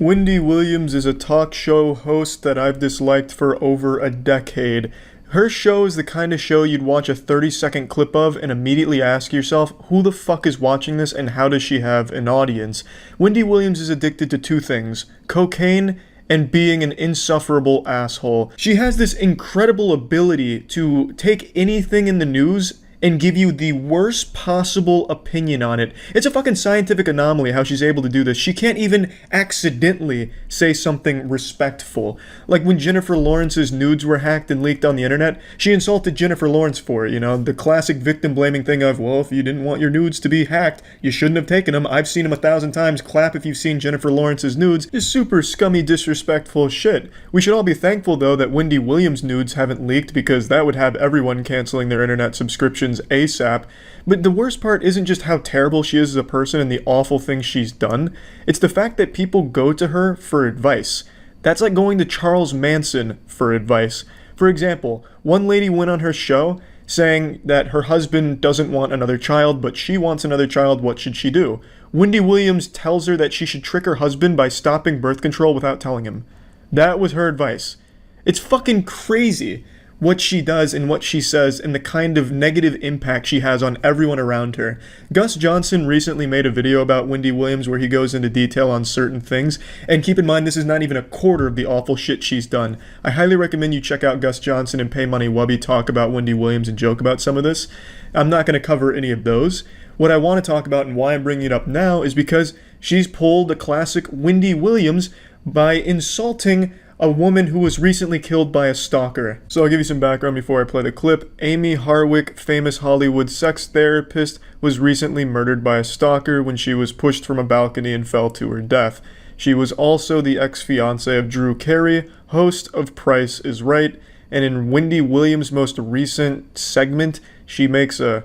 Wendy Williams is a talk show host that I've disliked for over a decade. Her show is the kind of show you'd watch a 30-second clip of and immediately ask yourself, who the fuck is watching this and how does she have an audience? Wendy Williams is addicted to two things: cocaine and being an insufferable asshole. She has this incredible ability to take anything in the news and give you the worst possible opinion on it. It's a fucking scientific anomaly how she's able to do this. She can't even accidentally say something respectful. Like when Jennifer Lawrence's nudes were hacked and leaked on the internet, she insulted Jennifer Lawrence for it, you know? The classic victim blaming thing of, well, if you didn't want your nudes to be hacked, you shouldn't have taken them. I've seen them 1,000 times. Clap if you've seen Jennifer Lawrence's nudes. Is super scummy, disrespectful shit. We should all be thankful, though, that Wendy Williams' nudes haven't leaked, because that would have everyone canceling their internet subscriptions ASAP. But the worst part isn't just how terrible she is as a person and the awful things she's done. It's the fact that people go to her for advice. That's like going to Charles Manson for advice. For example, one lady went on her show saying that her husband doesn't want another child, but she wants another child. What should she do? Wendy Williams tells her that she should trick her husband by stopping birth control without telling him. That was her advice. It's fucking crazy what she does and what she says and the kind of negative impact she has on everyone around her. Gus Johnson recently made a video about Wendy Williams where he goes into detail on certain things, and keep in mind this is not even a quarter of the awful shit she's done. I highly recommend you check out Gus Johnson and Pay Money Wubby talk about Wendy Williams and joke about some of this. I'm not going to cover any of those. What I want to talk about and why I'm bringing it up now is because she's pulled the classic Wendy Williams by insulting a woman who was recently killed by a stalker. So I'll give you some background before I play the clip. Amy Harwick, famous Hollywood sex therapist, was recently murdered by a stalker when she was pushed from a balcony and fell to her death. She was also the ex-fiancée of Drew Carey, host of Price is Right, and in Wendy Williams' most recent segment, she makes a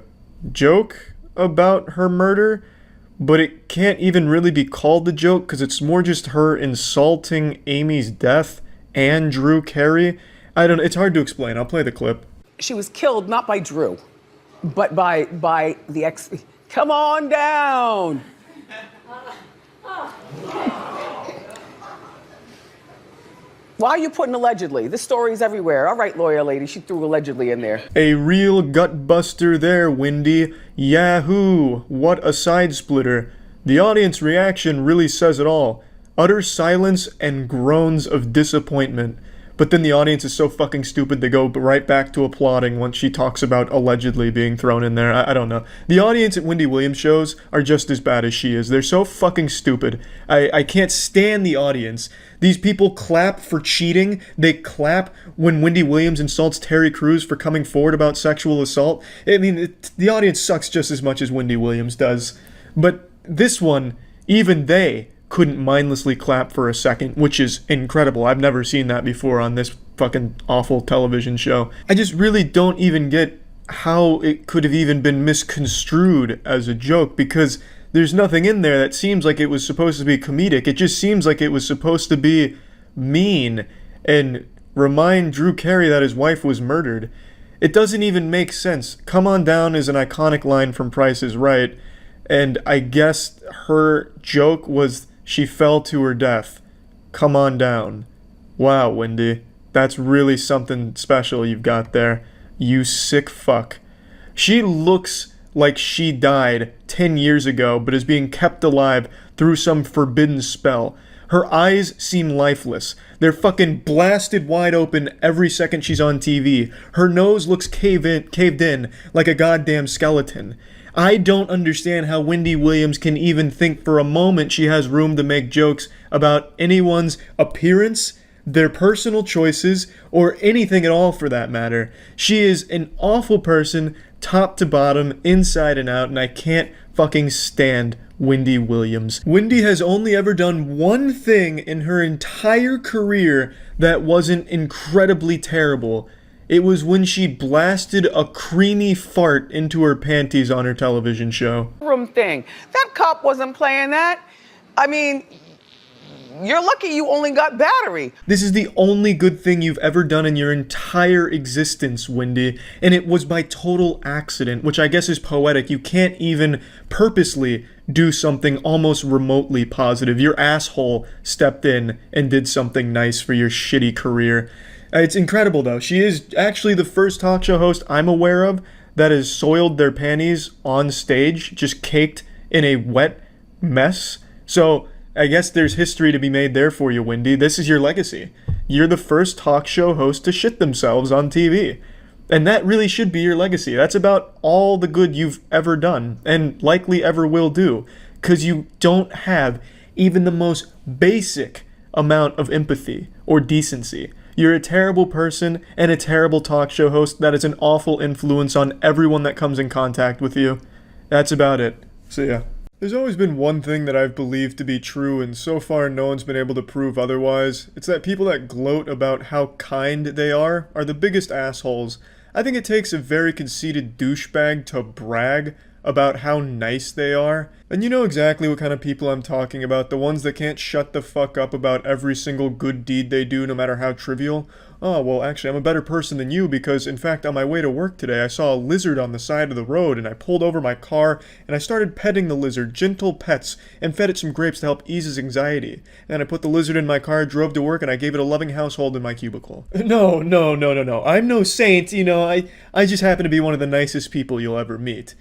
joke about her murder, but it can't even really be called a joke because it's more just her insulting Amy's death and Drew Carey. I don't know, it's hard to explain. I'll play the clip. She was killed not by Drew, but by the ex. Come on down. Why are you putting allegedly? This story's everywhere. All right, lawyer lady, she threw allegedly in there. A real gut buster there, Wendy. Yahoo! What a side splitter. The audience reaction really says it all. Utter silence and groans of disappointment. But then the audience is so fucking stupid they go right back to applauding once she talks about allegedly being thrown in there. I don't know. The audience at Wendy Williams shows are just as bad as she is. They're so fucking stupid. I can't stand the audience. These people clap for cheating. They clap when Wendy Williams insults Terry Crews for coming forward about sexual assault. I mean, the audience sucks just as much as Wendy Williams does. But this one, even they couldn't mindlessly clap for a second, which is incredible. I've never seen that before on this fucking awful television show. I just really don't even get how it could have even been misconstrued as a joke, because there's nothing in there that seems like it was supposed to be comedic. It just seems like it was supposed to be mean and remind Drew Carey that his wife was murdered. It doesn't even make sense. Come on down is an iconic line from Price is Right, and I guess her joke was she fell to her death. Come on down. Wow, Wendy. That's really something special you've got there. You sick fuck. She looks like she died 10 years ago, but is being kept alive through some forbidden spell. Her eyes seem lifeless. They're fucking blasted wide open every second she's on TV. Her nose looks caved in like a goddamn skeleton. I don't understand how Wendy Williams can even think for a moment she has room to make jokes about anyone's appearance, their personal choices, or anything at all for that matter. She is an awful person, top to bottom, inside and out, and I can't fucking stand Wendy Williams. Wendy has only ever done one thing in her entire career that wasn't incredibly terrible. It was when she blasted a creamy fart into her panties on her television show. Room thing. That cop wasn't playing that. I mean, You're lucky you only got battery. This is the only good thing you've ever done in your entire existence, Wendy, and it was by total accident, which I guess is poetic. You can't even purposely do something almost remotely positive. Your asshole stepped in and did something nice for your shitty career. It's incredible, though. She is actually the first talk show host I'm aware of that has soiled their panties on stage, just caked in a wet mess. So I guess there's history to be made there for you, Wendy. This is your legacy. You're the first talk show host to shit themselves on TV. And that really should be your legacy. That's about all the good you've ever done, and likely ever will do, because you don't have even the most basic amount of empathy or decency. You're a terrible person and a terrible talk show host that is an awful influence on everyone that comes in contact with you. That's about it. So yeah. There's always been one thing that I've believed to be true, and so far no one's been able to prove otherwise. It's that people that gloat about how kind they are the biggest assholes. I think it takes a very conceited douchebag to brag about how nice they are. And you know exactly what kind of people I'm talking about, the ones that can't shut the fuck up about every single good deed they do, no matter how trivial. Oh, well, actually, I'm a better person than you because, in fact, on my way to work today, I saw a lizard on the side of the road, and I pulled over my car, and I started petting the lizard, gentle pets, and fed it some grapes to help ease its anxiety. And then I put the lizard in my car, drove to work, and I gave it a loving household in my cubicle. No. I'm no saint, I just happen to be one of the nicest people you'll ever meet.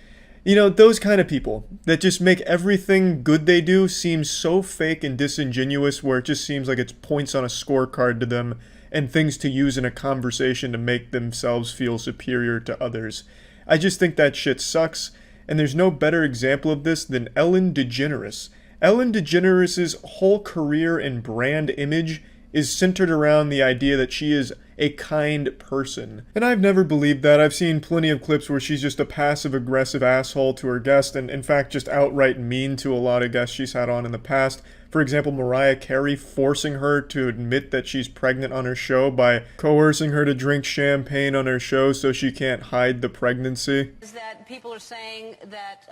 You know, those kind of people that just make everything good they do seem so fake and disingenuous where it just seems like it's points on a scorecard to them and things to use in a conversation to make themselves feel superior to others. I just think that shit sucks, and there's no better example of this than Ellen DeGeneres. Ellen DeGeneres' whole career and brand image is centered around the idea that she is a kind person. And I've never believed that. I've seen plenty of clips where she's just a passive-aggressive asshole to her guest, and in fact just outright mean to a lot of guests she's had on in the past. For example, Mariah Carey forcing her to admit that she's pregnant on her show by coercing her to drink champagne on her show so she can't hide the pregnancy. Is that people are saying that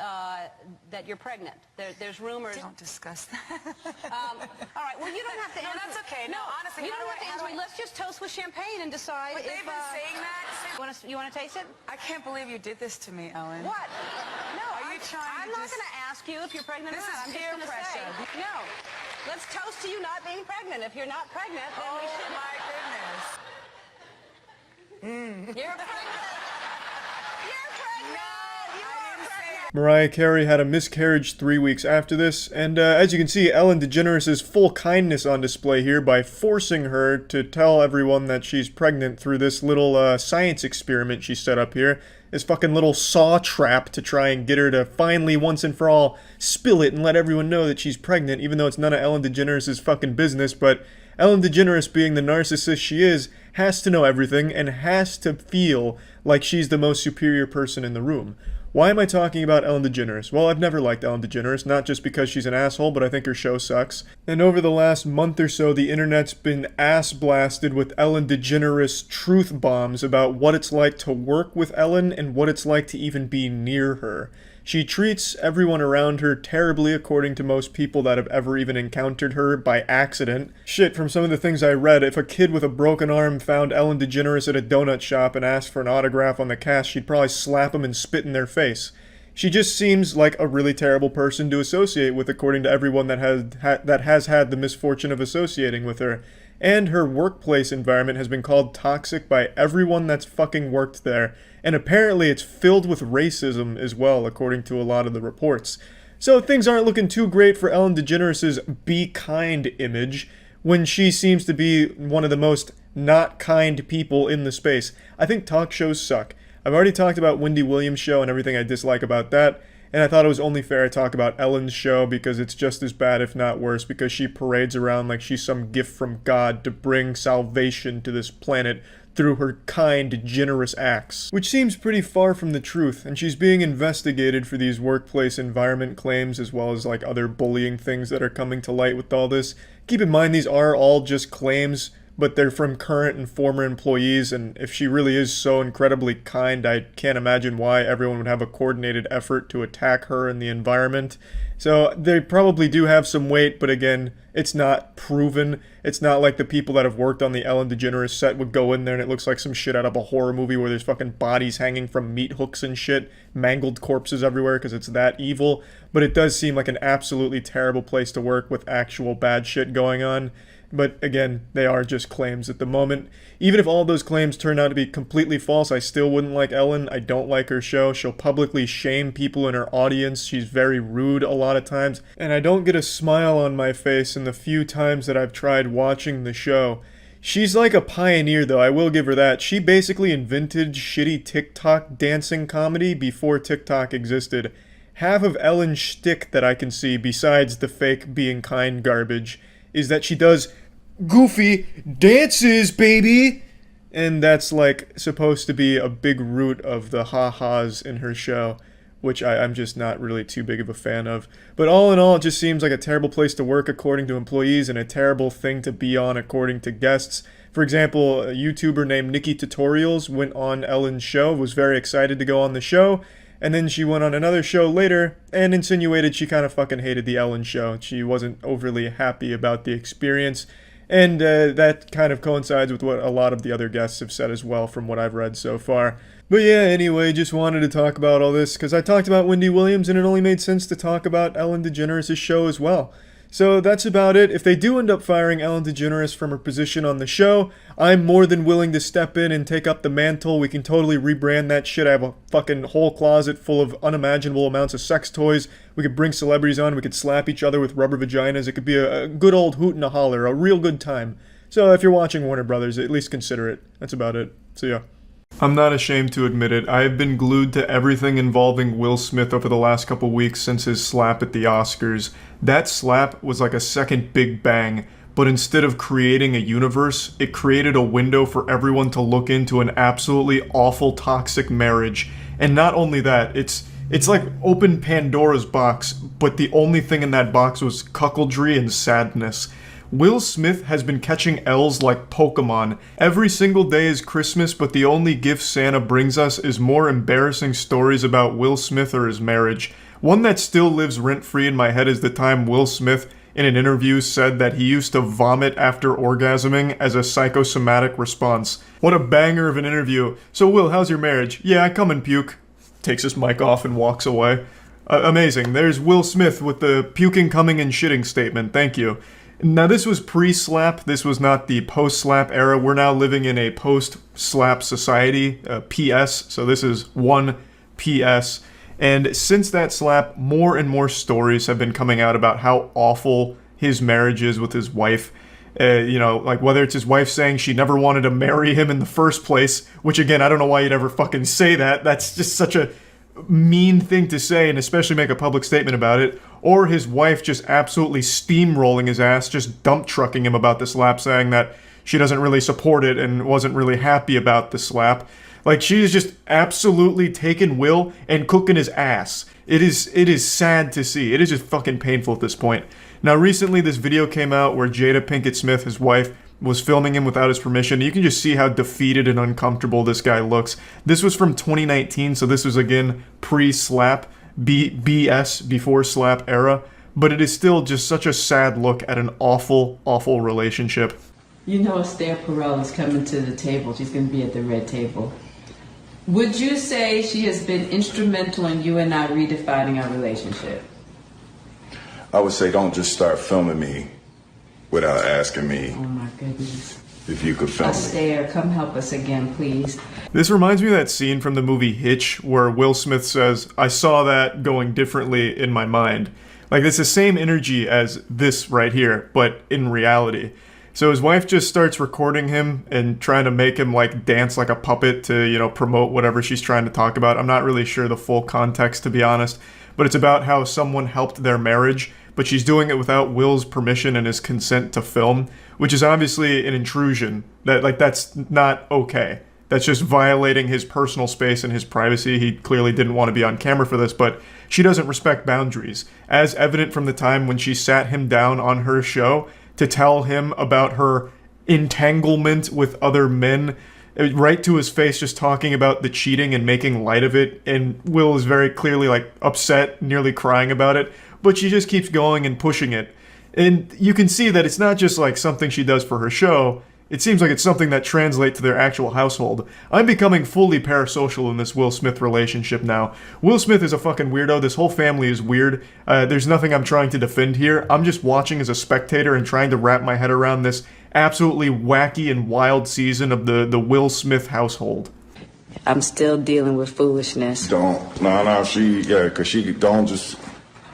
that you're pregnant? There's rumors. Don't discuss that. All right. Well, you don't have to. No, answer. that's okay. No, honestly, you how don't do have to I- how answer do me. I- Let's just toast with champagne and decide But if. they've been saying that. You want to taste it? I can't believe you did this to me, Ellen. What? No. Are you trying I'm to not just- going to ask you if you're pregnant This or not. is I'm peer just going to say pressure. no. Let's toast to you not being pregnant. If you're not pregnant, then we Oh should. my goodness. You're pregnant. You're pregnant. No, you I are didn't say pregnant. Mariah Carey had a miscarriage 3 weeks after this, and as you can see, Ellen DeGeneres' full kindness on display here by forcing her to tell everyone that she's pregnant through this little science experiment she set up here. This fucking little saw trap to try and get her to finally, once and for all, spill it and let everyone know that she's pregnant, even though it's none of Ellen DeGeneres' fucking business. But Ellen DeGeneres, being the narcissist she is, has to know everything and has to feel like she's the most superior person in the room. Why am I talking about Ellen DeGeneres? Well, I've never liked Ellen DeGeneres, not just because she's an asshole, but I think her show sucks. And over the last month or so, the internet's been ass blasted with Ellen DeGeneres truth bombs about what it's like to work with Ellen and what it's like to even be near her. She treats everyone around her terribly according to most people that have ever even encountered her by accident. Shit, from some of the things I read, if a kid with a broken arm found Ellen DeGeneres at a donut shop and asked for an autograph on the cash, she'd probably slap him and spit in their face. She just seems like a really terrible person to associate with according to everyone that has had the misfortune of associating with her. And her workplace environment has been called toxic by everyone that's fucking worked there. And apparently it's filled with racism as well, according to a lot of the reports. So things aren't looking too great for Ellen DeGeneres' be kind image, when she seems to be one of the most not kind people in the space. I think talk shows suck. I've already talked about Wendy Williams' show and everything I dislike about that. And I thought it was only fair to talk about Ellen's show because it's just as bad, if not worse, because she parades around like she's some gift from God to bring salvation to this planet through her kind, generous acts. Which seems pretty far from the truth, and she's being investigated for these workplace environment claims as well as like other bullying things that are coming to light with all this. Keep in mind these are all just claims, but they're from current and former employees, and if she really is so incredibly kind, I can't imagine why everyone would have a coordinated effort to attack her and the environment. So they probably do have some weight, but again, it's not proven. It's not like the people that have worked on the Ellen DeGeneres set would go in there and it looks like some shit out of a horror movie where there's fucking bodies hanging from meat hooks and shit, mangled corpses everywhere because it's that evil. But it does seem like an absolutely terrible place to work with actual bad shit going on. But again, they are just claims at the moment. Even if all those claims turn out to be completely false, I still wouldn't like Ellen. I don't like her show. She'll publicly shame people in her audience. She's very rude a lot of times. And I don't get a smile on my face in the few times that I've tried watching the show. She's like a pioneer, though. I will give her that. She basically invented shitty TikTok dancing comedy before TikTok existed. Half of Ellen's shtick that I can see, besides the fake being kind garbage, is that she does goofy dances, baby! And that's like supposed to be a big root of the ha-has in her show, which I'm just not really too big of a fan of. But all in all, it just seems like a terrible place to work according to employees and a terrible thing to be on according to guests. For example, a YouTuber named Nikki Tutorials went on Ellen's show, was very excited to go on the show, and then she went on another show later and insinuated she kind of fucking hated the Ellen show. She wasn't overly happy about the experience. And that kind of coincides with what a lot of the other guests have said as well from what I've read so far. But yeah, anyway, just wanted to talk about all this because I talked about Wendy Williams and it only made sense to talk about Ellen DeGeneres' show as well. So that's about it. If they do end up firing Ellen DeGeneres from her position on the show, I'm more than willing to step in and take up the mantle. We can totally rebrand that shit. I have a fucking whole closet full of unimaginable amounts of sex toys. We could bring celebrities on. We could slap each other with rubber vaginas. It could be a good old hoot and a holler, a real good time. So if you're watching Warner Brothers, at least consider it. That's about it. See ya. I'm not ashamed to admit it. I have been glued to everything involving Will Smith over the last couple weeks since his slap at the Oscars. That slap was like a second Big Bang, but instead of creating a universe, it created a window for everyone to look into an absolutely awful toxic marriage. And not only that, it's like open Pandora's box, but the only thing in that box was cuckoldry and sadness. Will Smith has been catching L's like Pokemon. Every single day is Christmas, but the only gift Santa brings us is more embarrassing stories about Will Smith or his marriage. One that still lives rent-free in my head is the time Will Smith, in an interview, said that he used to vomit after orgasming as a psychosomatic response. What a banger of an interview. So Will, how's your marriage? Yeah, I come and puke. Takes his mic off and walks away. Amazing. There's Will Smith with the puking, coming, and shitting statement. Thank you. Now, this was pre-slap. This was not the post-slap era. We're now living in a post-slap society, PS. So this is one PS. And since that slap, more and more stories have been coming out about how awful his marriage is with his wife. Like whether it's his wife saying she never wanted to marry him in the first place, which again, I don't know why you'd ever fucking say that. That's just such a mean thing to say, and especially make a public statement about it. Or his wife just absolutely steamrolling his ass, just dump trucking him about the slap, saying that she doesn't really support it and wasn't really happy about the slap. Like, she is just absolutely taking Will and cooking his ass. It is sad to see. It is just fucking painful at this point. Now, recently this video came out where Jada Pinkett Smith, his wife, was filming him without his permission. You can just see how defeated and uncomfortable this guy looks. This was from 2019, so this was again pre-slap, BS, before slap era. But it is still just such a sad look at an awful, awful relationship. You know Esther Perel is coming to the table. She's going to be at the red table. Would you say she has been instrumental in you and I redefining our relationship? I would say don't just start filming me without asking me. Oh my goodness. If you could film me. Esther, come help us again, please. This reminds me of that scene from the movie Hitch where Will Smith says, "I saw that going differently in my mind." Like, it's the same energy as this right here, but in reality. So his wife just starts recording him and trying to make him like dance like a puppet to, promote whatever she's trying to talk about. I'm not really sure the full context, to be honest, but it's about how someone helped their marriage, but she's doing it without Will's permission and his consent to film, which is obviously an intrusion. That's not okay. That's just violating his personal space and his privacy. He clearly didn't want to be on camera for this, but she doesn't respect boundaries, as evident from the time when she sat him down on her show to tell him about her entanglement with other men, right to his face, just talking about the cheating and making light of it. And Will is very clearly like upset, nearly crying about it. but she just keeps going and pushing it. And you can see that it's not just like something she does for her show. It seems like it's something that translates to their actual household. I'm becoming fully parasocial in this Will Smith relationship now. Will Smith is a fucking weirdo. This whole family is weird. There's nothing I'm trying to defend here. I'm just watching as a spectator and trying to wrap my head around this absolutely wacky and wild season of the Will Smith household. I'm still dealing with foolishness. Because she don't just...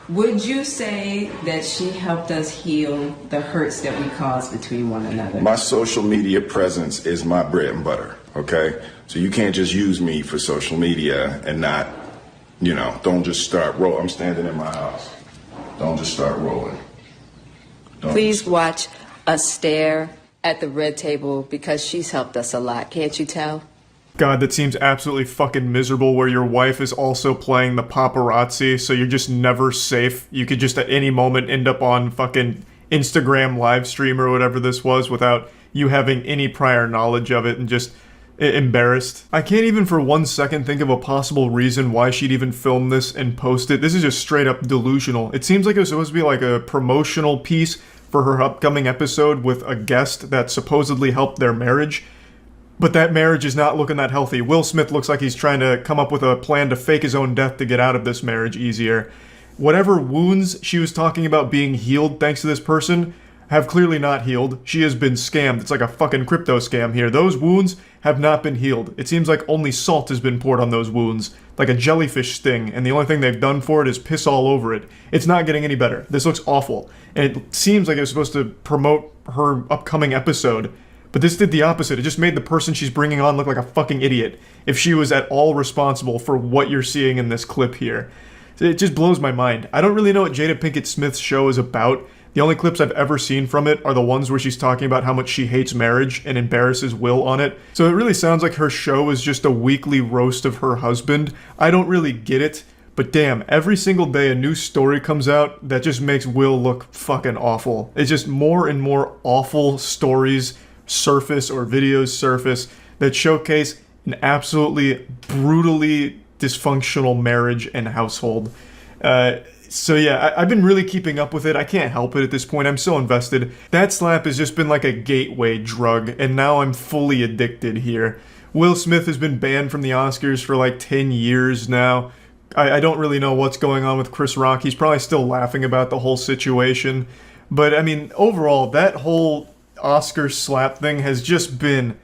Would you say that she helped us heal the hurts that we caused between one another? My social media presence is my bread and butter, okay? So you can't just use me for social media and not, don't just start rolling. I'm standing in my house. Don't just start rolling. Please watch us stare at the red table because she's helped us a lot. Can't you tell? God, that seems absolutely fucking miserable where your wife is also playing the paparazzi, so you're just never safe. You could just at any moment end up on fucking Instagram live stream or whatever this was without you having any prior knowledge of it and just embarrassed. I can't even for 1 second think of a possible reason why she'd even film this and post it. This is just straight up delusional. It seems like it was supposed to be like a promotional piece for her upcoming episode with a guest that supposedly helped their marriage. But that marriage is not looking that healthy. Will Smith looks like he's trying to come up with a plan to fake his own death to get out of this marriage easier. Whatever wounds she was talking about being healed thanks to this person have clearly not healed. She has been scammed. It's like a fucking crypto scam here. Those wounds have not been healed. It seems like only salt has been poured on those wounds, like a jellyfish sting, and the only thing they've done for it is piss all over it. It's not getting any better. This looks awful. And it seems like it was supposed to promote her upcoming episode. But this did the opposite. It just made the person she's bringing on look like a fucking idiot if she was at all responsible for what you're seeing in this clip here. It just blows my mind. I don't really know what Jada Pinkett Smith's show is about. The only clips I've ever seen from it are the ones where she's talking about how much she hates marriage and embarrasses Will on it. So it really sounds like her show is just a weekly roast of her husband. I don't really get it. But damn, every single day a new story comes out that just makes Will look fucking awful. It's just more and more awful stories surface or videos surface that showcase an absolutely brutally dysfunctional marriage and household. So yeah, I've been really keeping up with it. I can't help it at this point. I'm so invested. That slap has just been like a gateway drug, and now I'm fully addicted here. Will Smith has been banned from the Oscars for like 10 years now. I don't really know what's going on with Chris Rock. He's probably still laughing about the whole situation. But I mean, overall, that whole Oscar slap thing has just been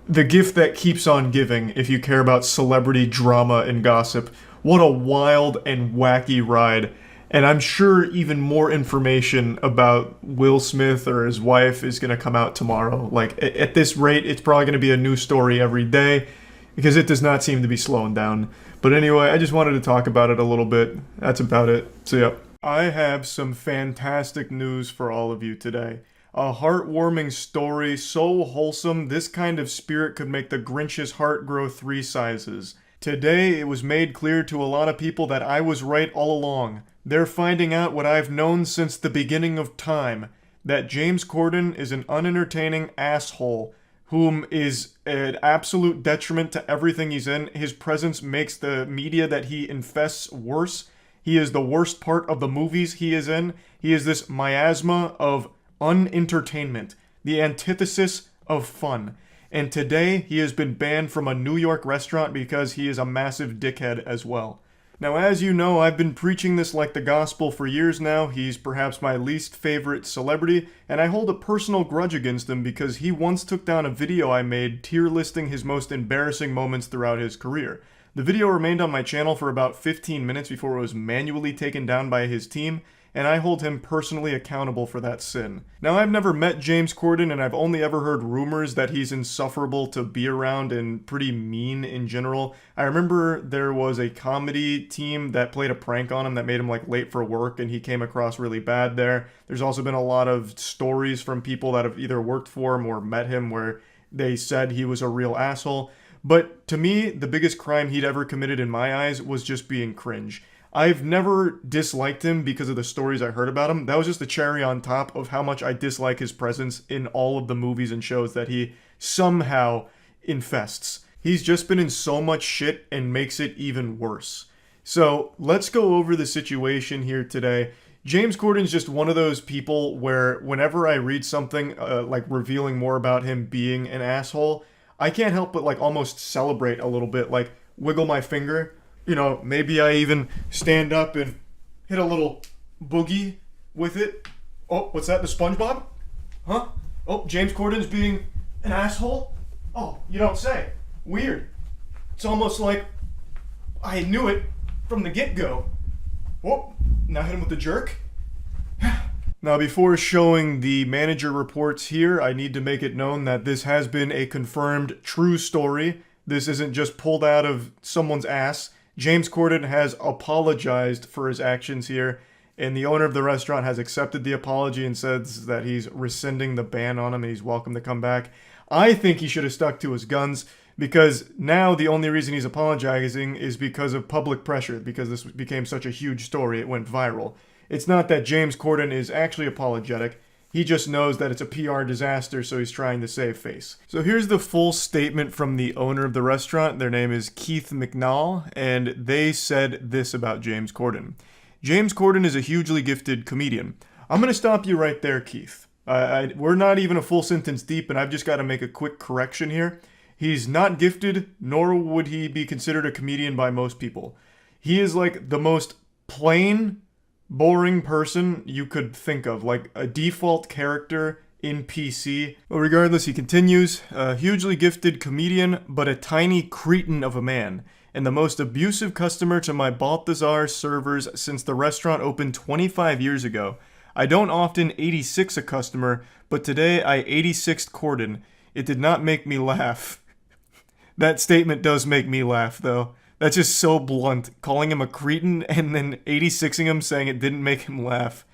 the gift that keeps on giving if you care about celebrity drama and gossip. What a wild and wacky ride. And I'm sure even more information about Will Smith or his wife is going to come out tomorrow. Like, at this rate, it's probably going to be a new story every day because it does not seem to be slowing down. But anyway, I just wanted to talk about it a little bit. That's about it. So yeah. I have some fantastic news for all of you today. A heartwarming story, so wholesome, this kind of spirit could make the Grinch's heart grow 3 sizes. Today, it was made clear to a lot of people that I was right all along. They're finding out what I've known since the beginning of time, that James Corden is an unentertaining asshole, whom is an absolute detriment to everything he's in. His presence makes the media that he infests worse. He is the worst part of the movies he is in. He is this miasma of unentertainment, the antithesis of fun. And today, he has been banned from a New York restaurant because he is a massive dickhead as well. Now, as you know, I've been preaching this like the gospel for years now. He's perhaps my least favorite celebrity, and I hold a personal grudge against him because he once took down a video I made tier listing his most embarrassing moments throughout his career. The video remained on my channel for about 15 minutes before it was manually taken down by his team, and I hold him personally accountable for that sin. Now, I've never met James Corden, and I've only ever heard rumors that he's insufferable to be around and pretty mean in general. I remember there was a comedy team that played a prank on him that made him like late for work, and he came across really bad there. There's also been a lot of stories from people that have either worked for him or met him where they said he was a real asshole. But to me, the biggest crime he'd ever committed in my eyes was just being cringe. I've never disliked him because of the stories I heard about him. That was just the cherry on top of how much I dislike his presence in all of the movies and shows that he somehow infests. He's just been in so much shit and makes it even worse. So let's go over the situation here today. James Corden's just one of those people where whenever I read something like revealing more about him being an asshole, I can't help but like almost celebrate a little bit, like wiggle my finger. You know, maybe I even stand up and hit a little boogie with it. Oh, what's that? The SpongeBob? Huh? Oh, James Corden's being an asshole? Oh, you don't say. Weird. It's almost like I knew it from the get-go. Whoop. Now hit him with the jerk. Now, before showing the manager reports here, I need to make it known that this has been a confirmed true story. This isn't just pulled out of someone's ass. James Corden has apologized for his actions here, and the owner of the restaurant has accepted the apology and says that he's rescinding the ban on him and he's welcome to come back. I think he should have stuck to his guns, because now the only reason he's apologizing is because of public pressure, because this became such a huge story, it went viral. It's not that James Corden is actually apologetic. He just knows that it's a PR disaster, so he's trying to save face. So here's the full statement from the owner of the restaurant. Their name is Keith McNall, and they said this about James Corden. James Corden is a hugely gifted comedian. I'm going to stop you right there, Keith. We're not even a full sentence deep, and I've just got to make a quick correction here. He's not gifted, nor would he be considered a comedian by most people. He is like the most plain, boring person you could think of, like a default character in PC. But regardless, he continues, a hugely gifted comedian, but a tiny cretin of a man, and the most abusive customer to my Balthazar servers since the restaurant opened 25 years ago. I don't often 86 a customer, but today I 86'd Corden. It did not make me laugh. That statement does make me laugh, though. That's just so blunt, calling him a cretin and then 86ing him, saying it didn't make him laugh.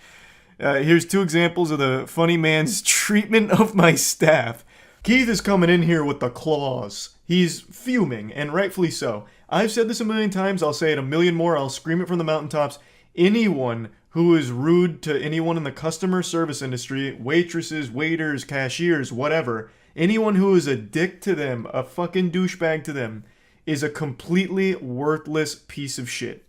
Here's two examples of the funny man's treatment of my staff. Keith is coming in here with the claws. He's fuming, and rightfully so. I've said this a million times, I'll say it a million more, I'll scream it from the mountaintops. Anyone who is rude to anyone in the customer service industry, waitresses, waiters, cashiers, whatever, anyone who is a dick to them, a fucking douchebag to them, is a completely worthless piece of shit.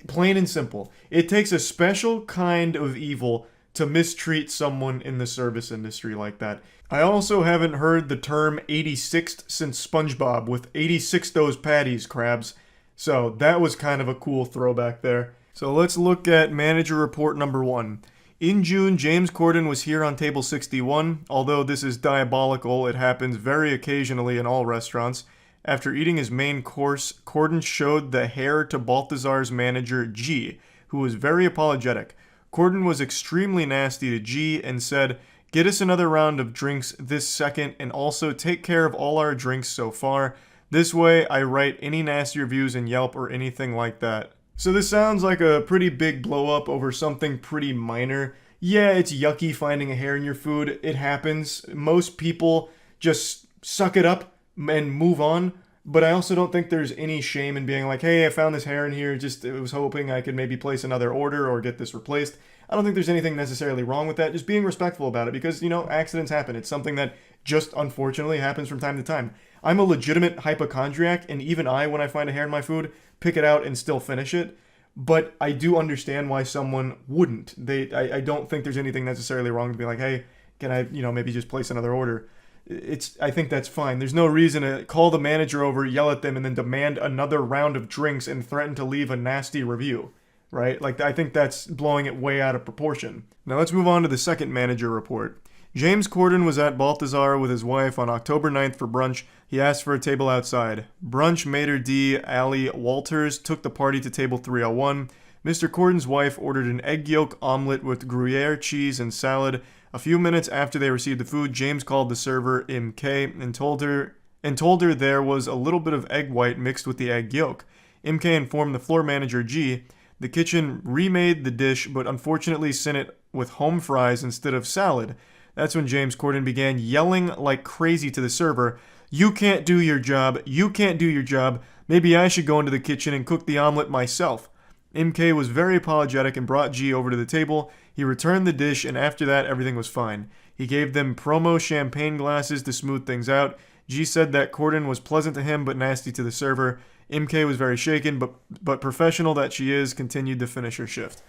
Plain and simple. It takes a special kind of evil to mistreat someone in the service industry like that. I also haven't heard the term 86th since SpongeBob with 86 those patties, crabs. So that was kind of a cool throwback there. So let's look at manager report number 1. In June, James Corden was here on table 61. Although this is diabolical, it happens very occasionally in all restaurants. After eating his main course, Corden showed the hair to Balthazar's manager, G, who was very apologetic. Corden was extremely nasty to G and said, "Get us another round of drinks this second and also take care of all our drinks so far. This way, I write any nasty reviews in Yelp or anything like that." So this sounds like a pretty big blow up over something pretty minor. Yeah, it's yucky finding a hair in your food. It happens. Most people just suck it up and move on. But I also don't think there's any shame in being like, hey, I found this hair in here, I was hoping I could maybe place another order or get this replaced. I don't think there's anything necessarily wrong with that. Just being respectful about it because, accidents happen. It's something that just unfortunately happens from time to time. I'm a legitimate hypochondriac, and even I, when I find a hair in my food, pick it out and still finish it. But I do understand why someone wouldn't. I don't think there's anything necessarily wrong to be like, hey, can I, maybe just place another order? I think that's fine. There's no reason to call the manager over, yell at them, and then demand another round of drinks and threaten to leave a nasty review, right? Like, I think that's blowing it way out of proportion. Now let's move on to the second manager report. James Corden was at Balthazar with his wife on October 9th for brunch. He asked for a table outside. Brunch maitre d' Allie Walters took the party to table 301. Mr. Corden's wife ordered an egg yolk omelet with Gruyere cheese and salad. A few minutes after they received the food, James called the server, MK, and told her there was a little bit of egg white mixed with the egg yolk. MK informed the floor manager, G. The kitchen remade the dish, but unfortunately sent it with home fries instead of salad. That's when James Corden began yelling like crazy to the server, "You can't do your job. You can't do your job. Maybe I should go into the kitchen and cook the omelet myself." MK was very apologetic and brought G over to the table. He returned the dish, and after that, everything was fine. He gave them promo champagne glasses to smooth things out. G said that Corden was pleasant to him but nasty to the server. MK was very shaken, but professional that she is, continued to finish her shift.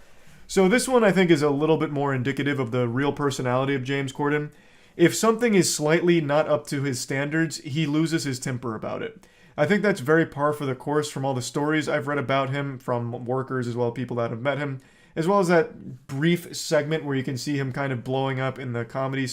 So this one I think is a little bit more indicative of the real personality of James Corden. If something is slightly not up to his standards, he loses his temper about it. I think that's very par for the course from all the stories I've read about him, from workers as well as people that have met him, as well as that brief segment where you can see him kind of blowing up in the comedy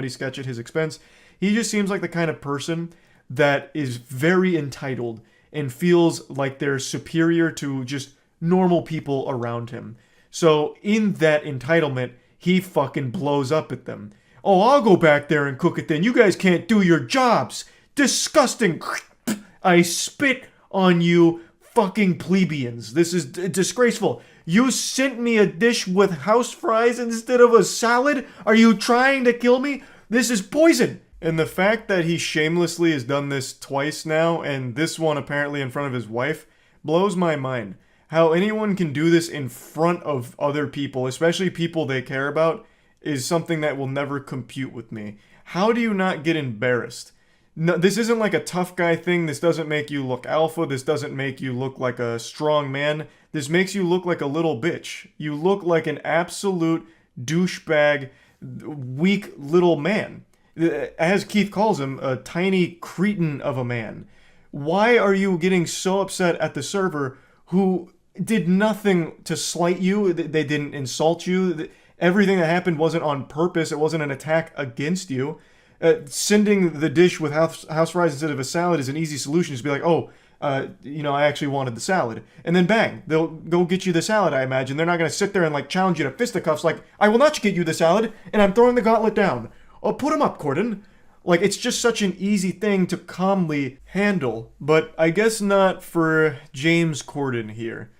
sketch at his expense. He just seems like the kind of person that is very entitled and feels like they're superior to just normal people around him. So in that entitlement, he fucking blows up at them. Oh, I'll go back there and cook it then. You guys can't do your jobs. Disgusting. I spit on you fucking plebeians. This is disgraceful. You sent me a dish with house fries instead of a salad? Are you trying to kill me? This is poison. And the fact that he shamelessly has done this twice now, and this one apparently in front of his wife, blows my mind. How anyone can do this in front of other people, especially people they care about, is something that will never compute with me. How do you not get embarrassed? No, this isn't like a tough guy thing. This doesn't make you look alpha. This doesn't make you look like a strong man. This makes you look like a little bitch. You look like an absolute douchebag, weak little man. As Keith calls him, a tiny cretin of a man. Why are you getting so upset at the server who did nothing to slight you? They didn't insult you. Everything that happened wasn't on purpose. It wasn't an attack against you. Sending the dish with house fries instead of a salad is an easy solution. Just be like, I actually wanted the salad. And then bang, they'll go get you the salad, I imagine. They're not going to sit there and like challenge you to fisticuffs like, I will not get you the salad, and I'm throwing the gauntlet down. Oh, put him up, Corden. Like, it's just such an easy thing to calmly handle. But I guess not for James Corden here.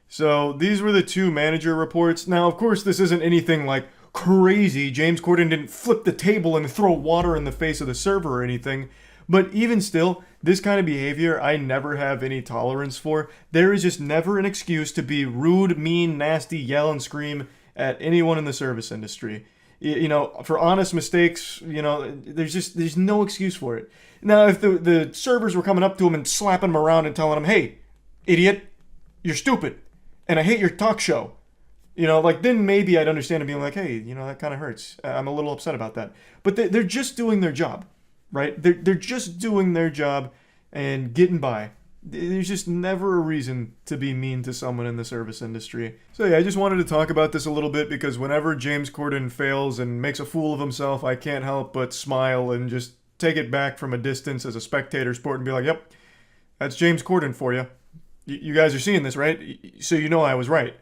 So these were the two manager reports. Now, of course, this isn't anything like crazy. James Corden didn't flip the table and throw water in the face of the server or anything. But even still, this kind of behavior I never have any tolerance for. There is just never an excuse to be rude, mean, nasty, yell and scream at anyone in the service industry. You know, for honest mistakes, you know, there's no excuse for it. Now, if the servers were coming up to him and slapping him around and telling him, hey, idiot, you're stupid, and I hate your talk show, you know, like, then maybe I'd understand him being like, hey, you know, that kind of hurts. I'm a little upset about that. But they're just doing their job, right? They're just doing their job and getting by. There's just never a reason to be mean to someone in the service industry. So yeah, I just wanted to talk about this a little bit because whenever James Corden fails and makes a fool of himself, I can't help but smile and just take it back from a distance as a spectator sport and be like, yep, that's James Corden for you. You guys are seeing this, right? So you know I was right.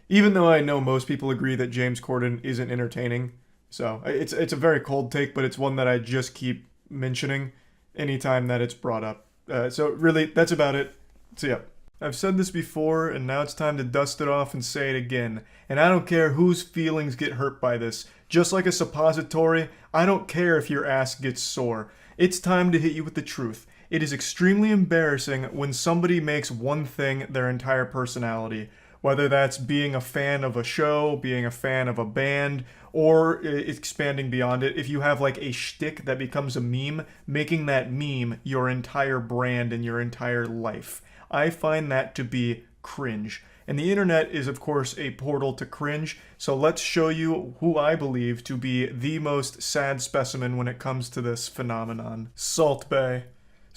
Even though I know most people agree that James Corden isn't entertaining. So it's a very cold take, but it's one that I just keep mentioning anytime that it's brought up. So really, that's about it. So yeah, I've said this before, and now it's time to dust it off and say it again. And I don't care whose feelings get hurt by this. Just like a suppository, I don't care if your ass gets sore. It's time to hit you with the truth. It is extremely embarrassing when somebody makes one thing their entire personality. Whether that's being a fan of a show, being a fan of a band, or expanding beyond it. If you have like a shtick that becomes a meme, making that meme your entire brand and your entire life. I find that to be cringe. And the internet is, of course, a portal to cringe. So let's show you who I believe to be the most sad specimen when it comes to this phenomenon. Salt Bae.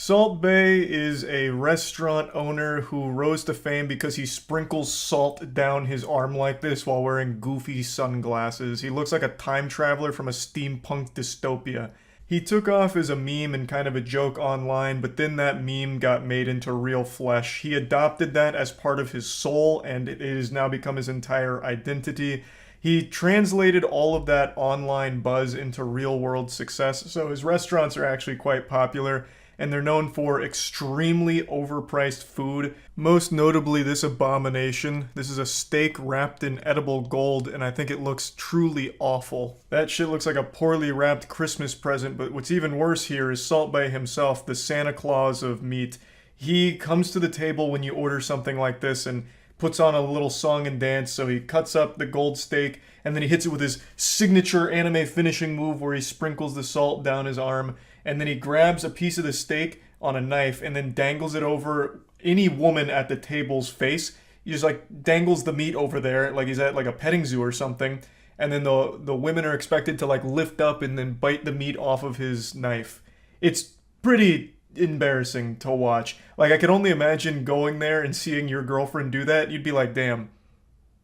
Salt Bae is a restaurant owner who rose to fame because he sprinkles salt down his arm like this while wearing goofy sunglasses. He looks like a time traveler from a steampunk dystopia. He took off as a meme and kind of a joke online, but then that meme got made into real flesh. He adopted that as part of his soul, and it has now become his entire identity. He translated all of that online buzz into real-world success, so his restaurants are actually quite popular. And they're known for extremely overpriced food, most notably this abomination. This is a steak wrapped in edible gold, and I think it looks truly awful. That shit looks like a poorly wrapped Christmas present, but what's even worse here is Salt Bae himself, the Santa Claus of meat. He comes to the table when you order something like this and puts on a little song and dance, so he cuts up the gold steak, and then he hits it with his signature anime finishing move where he sprinkles the salt down his arm, and then he grabs a piece of the steak on a knife and then dangles it over any woman at the table's face. He just like dangles the meat over there like he's at like a petting zoo or something, and then the women are expected to like lift up and then bite the meat off of his knife. It's pretty embarrassing to watch. Like, I could only imagine going there and seeing your girlfriend do that. You'd be like, damn,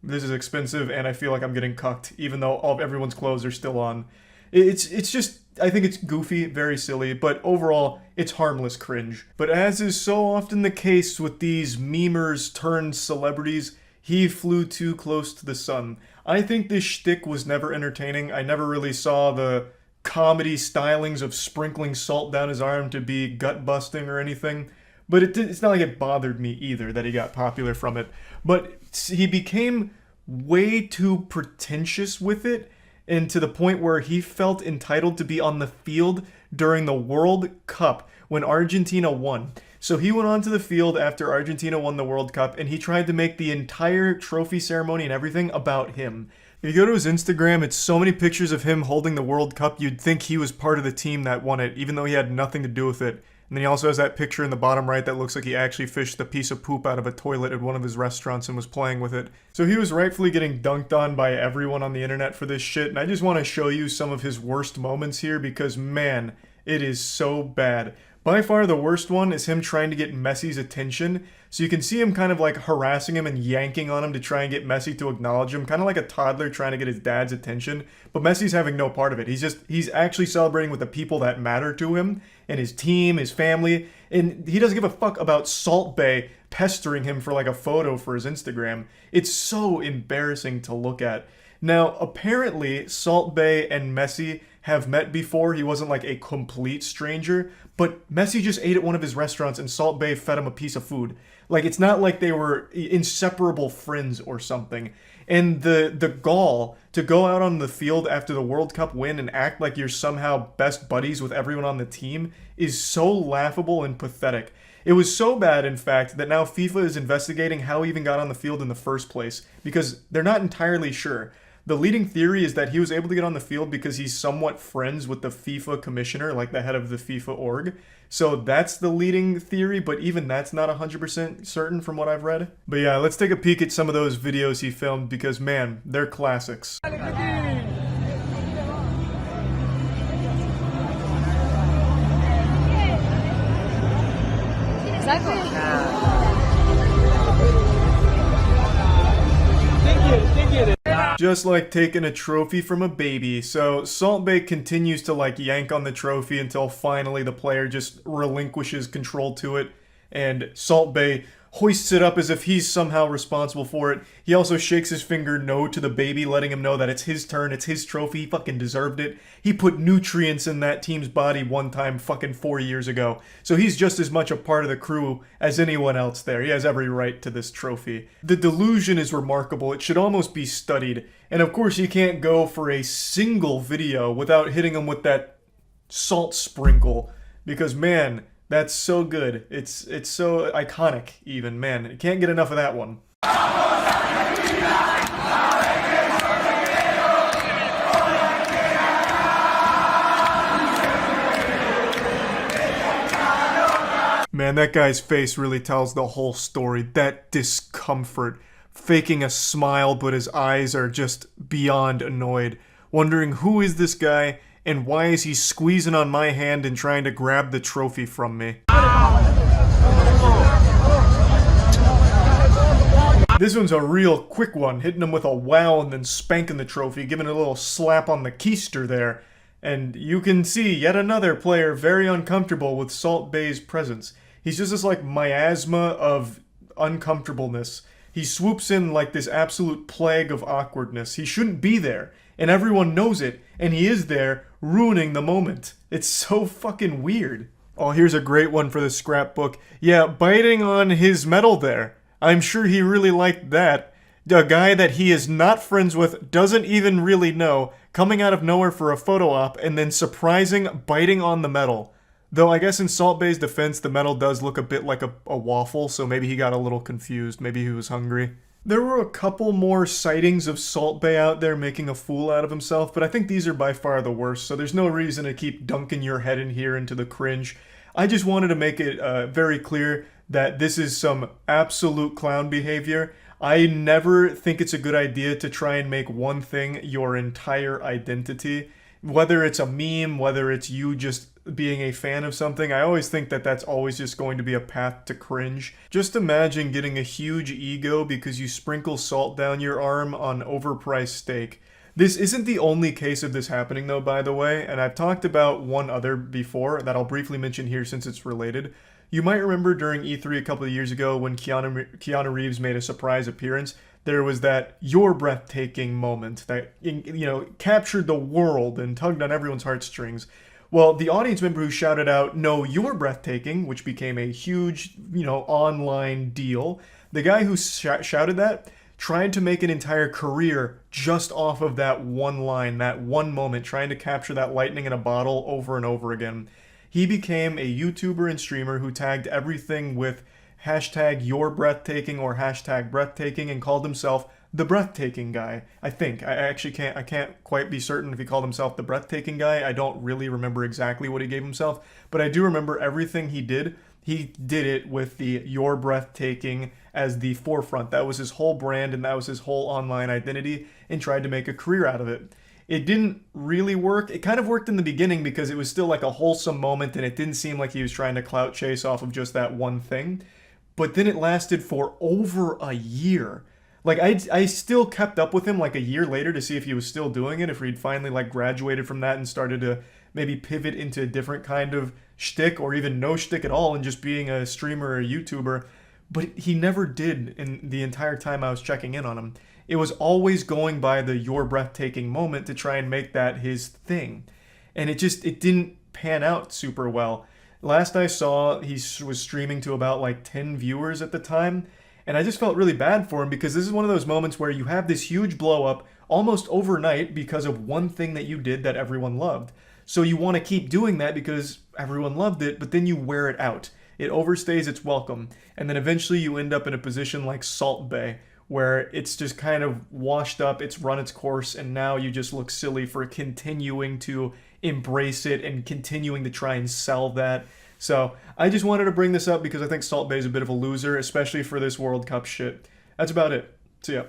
this is expensive and I feel like I'm getting cucked, even though all everyone's clothes are still on. It's just, I think it's goofy, very silly, but overall, it's harmless cringe. But as is so often the case with these memers turned celebrities, he flew too close to the sun. I think this shtick was never entertaining. I never really saw the comedy stylings of sprinkling salt down his arm to be gut-busting or anything. But it's not like it bothered me either that he got popular from it. But he became way too pretentious with it, and to the point where he felt entitled to be on the field during the World Cup when Argentina won. So he went onto the field after Argentina won the World Cup, and he tried to make the entire trophy ceremony and everything about him. If you go to his Instagram, it's so many pictures of him holding the World Cup, you'd think he was part of the team that won it, even though he had nothing to do with it. And then he also has that picture in the bottom right that looks like he actually fished a piece of poop out of a toilet at one of his restaurants and was playing with it. So he was rightfully getting dunked on by everyone on the internet for this shit, and I just want to show you some of his worst moments here because, man, it is so bad. By far the worst one is him trying to get Messi's attention. So you can see him kind of like harassing him and yanking on him to try and get Messi to acknowledge him, kind of like a toddler trying to get his dad's attention. But Messi's having no part of it. He's actually celebrating with the people that matter to him and his team, his family, and he doesn't give a fuck about Salt Bae pestering him for like a photo for his Instagram. It's so embarrassing to look at. Now, apparently, Salt Bae and Messi have met before. He wasn't like a complete stranger, but Messi just ate at one of his restaurants and Salt Bae fed him a piece of food. Like, it's not like they were inseparable friends or something. And the gall to go out on the field after the World Cup win and act like you're somehow best buddies with everyone on the team is so laughable and pathetic. It was so bad, in fact, that now FIFA is investigating how he even got on the field in the first place, because they're not entirely sure. The leading theory is that he was able to get on the field because he's somewhat friends with the FIFA commissioner, like the head of the FIFA org. So that's the leading theory, but even that's not 100% certain from what I've read. But yeah, let's take a peek at some of those videos he filmed because, man, they're classics. Just like taking a trophy from a baby. So Salt Bae continues to like yank on the trophy until finally the player just relinquishes control to it, and Salt Bae hoists it up as if he's somehow responsible for it. He also shakes his finger no to the baby, letting him know that it's his turn, it's his trophy, he fucking deserved it. He put nutrients in that team's body one time fucking 4 years ago. So he's just as much a part of the crew as anyone else there. He has every right to this trophy. The delusion is remarkable. It should almost be studied. And of course you can't go for a single video without hitting him with that salt sprinkle. Because man, that's so good. It's so iconic even, man. You can't get enough of that one. Man, that guy's face really tells the whole story. That discomfort. Faking a smile, but his eyes are just beyond annoyed. Wondering who is this guy and why is he squeezing on my hand and trying to grab the trophy from me? This one's a real quick one, hitting him with a wow and then spanking the trophy, giving it a little slap on the keister there. And you can see yet another player very uncomfortable with Salt Bae's presence. He's just this like miasma of uncomfortableness. He swoops in like this absolute plague of awkwardness. He shouldn't be there, and everyone knows it, and he is there, ruining the moment. It's so fucking weird. Oh, here's a great one for the scrapbook. Yeah, biting on his medal there. I'm sure he really liked that. A guy that he is not friends with, doesn't even really know, coming out of nowhere for a photo op, and then surprising biting on the medal. Though I guess in Salt Bae's defense, the medal does look a bit like a waffle, so maybe he got a little confused. Maybe he was hungry. There were a couple more sightings of Salt Bae out there making a fool out of himself, but I think these are by far the worst, so there's no reason to keep dunking your head in here into the cringe. I just wanted to make it very clear that this is some absolute clown behavior. I never think it's a good idea to try and make one thing your entire identity. Whether it's a meme, whether it's you just being a fan of something, I always think that that's always just going to be a path to cringe. Just imagine getting a huge ego because you sprinkle salt down your arm on overpriced steak. This isn't the only case of this happening though, by the way, and I've talked about one other before that I'll briefly mention here since it's related. You might remember during E3 a couple of years ago when Keanu Reeves made a surprise appearance, there was that "you're breathtaking" moment that, captured the world and tugged on everyone's heartstrings. Well, the audience member who shouted out, "No, you're breathtaking," which became a huge, online deal, the guy who shouted that tried to make an entire career just off of that one line, that one moment, trying to capture that lightning in a bottle over and over again. He became a YouTuber and streamer who tagged everything with hashtag "you're breathtaking" or hashtag breathtaking and called himself the breathtaking guy. I think. I can't quite be certain if he called himself the breathtaking guy. I don't really remember exactly what he gave himself, but I do remember everything he did. He did it with the "you're breathtaking" as the forefront. That was his whole brand and that was his whole online identity, and tried to make a career out of it. It didn't really work. It kind of worked in the beginning because it was still like a wholesome moment and it didn't seem like he was trying to clout chase off of just that one thing. But then it lasted for over a year. Like, I still kept up with him like a year later to see if he was still doing it, if he'd finally like graduated from that and started to maybe pivot into a different kind of shtick or even no shtick at all and just being a streamer or a YouTuber. But he never did in the entire time I was checking in on him. It was always going by the "you're breathtaking" moment to try and make that his thing. And it didn't pan out super well. Last I saw, he was streaming to about like 10 viewers at the time. And I just felt really bad for him because this is one of those moments where you have this huge blow up almost overnight because of one thing that you did that everyone loved. So you want to keep doing that because everyone loved it, but then you wear it out. It overstays its welcome. And then eventually you end up in a position like Salt Bae, where it's just kind of washed up, it's run its course, and now you just look silly for continuing to embrace it and continuing to try and sell that. So I just wanted to bring this up because I think Salt Bae is a bit of a loser, especially for this World Cup shit. That's about it. See ya.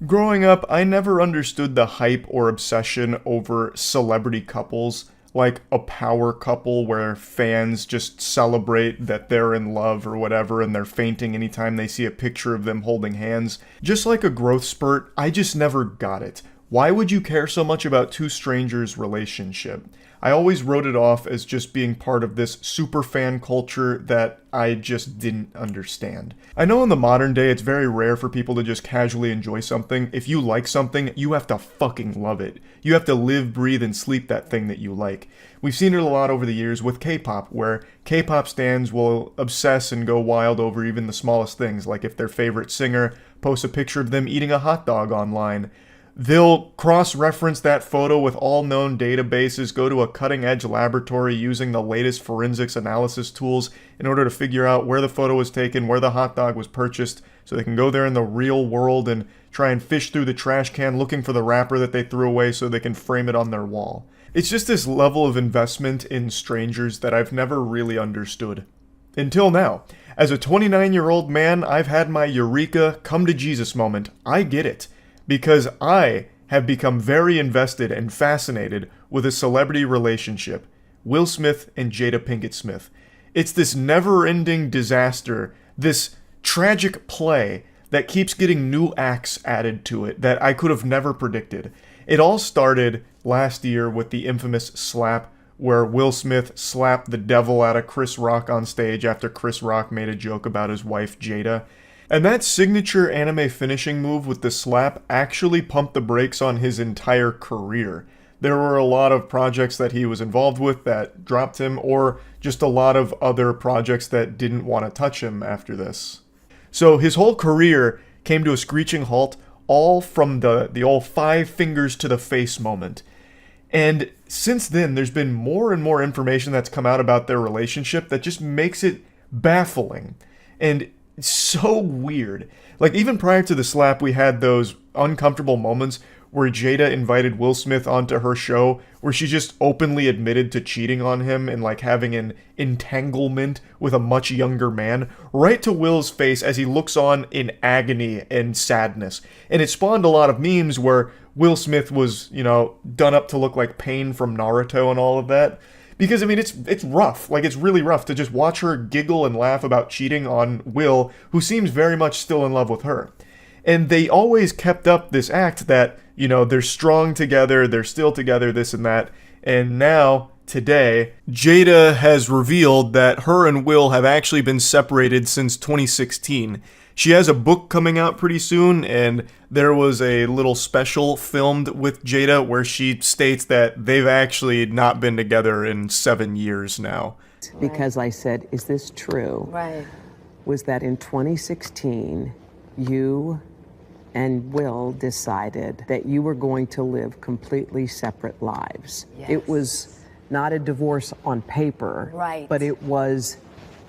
Growing up, I never understood the hype or obsession over celebrity couples, like a power couple where fans just celebrate that they're in love or whatever and they're fainting anytime they see a picture of them holding hands. Just like a growth spurt, I just never got it. Why would you care so much about two strangers' relationship? I always wrote it off as just being part of this super fan culture that I just didn't understand. I know in the modern day it's very rare for people to just casually enjoy something. If you like something, you have to fucking love it. You have to live, breathe, and sleep that thing that you like. We've seen it a lot over the years with K-pop, where K-pop stans will obsess and go wild over even the smallest things, like if their favorite singer posts a picture of them eating a hot dog online. They'll cross-reference that photo with all known databases, go to a cutting-edge laboratory using the latest forensics analysis tools in order to figure out where the photo was taken, where the hot dog was purchased, so they can go there in the real world and try and fish through the trash can looking for the wrapper that they threw away so they can frame it on their wall. It's just this level of investment in strangers that I've never really understood. Until now. As a 29-year-old man, I've had my eureka, come to Jesus moment. I get it. Because I have become very invested and fascinated with a celebrity relationship, Will Smith and Jada Pinkett Smith. It's this never-ending disaster, this tragic play that keeps getting new acts added to it that I could have never predicted. It all started last year with the infamous slap where Will Smith slapped the devil out of Chris Rock on stage after Chris Rock made a joke about his wife Jada. And that signature anime finishing move with the slap actually pumped the brakes on his entire career. There were a lot of projects that he was involved with that dropped him, or just a lot of other projects that didn't want to touch him after this. So his whole career came to a screeching halt, all from the old 5 fingers to the face moment. And since then, there's been more and more information that's come out about their relationship that just makes it baffling. And so weird. Like, even prior to the slap, we had those uncomfortable moments where Jada invited Will Smith onto her show, where she just openly admitted to cheating on him and like having an entanglement with a much younger man, right to Will's face as he looks on in agony and sadness. And it spawned a lot of memes where Will Smith was, done up to look like Pain from Naruto and all of that. Because, I mean, it's rough. Like, it's really rough to just watch her giggle and laugh about cheating on Will, who seems very much still in love with her. And they always kept up this act that, they're strong together, they're still together, this and that. And now, today, Jada has revealed that her and Will have actually been separated since 2016. She has a book coming out pretty soon, and there was a little special filmed with Jada where she states that they've actually not been together in 7 years now. Because I said, is this true? Right. Was that in 2016, you and Will decided that you were going to live completely separate lives. Yes. It was not a divorce on paper, Right. but it was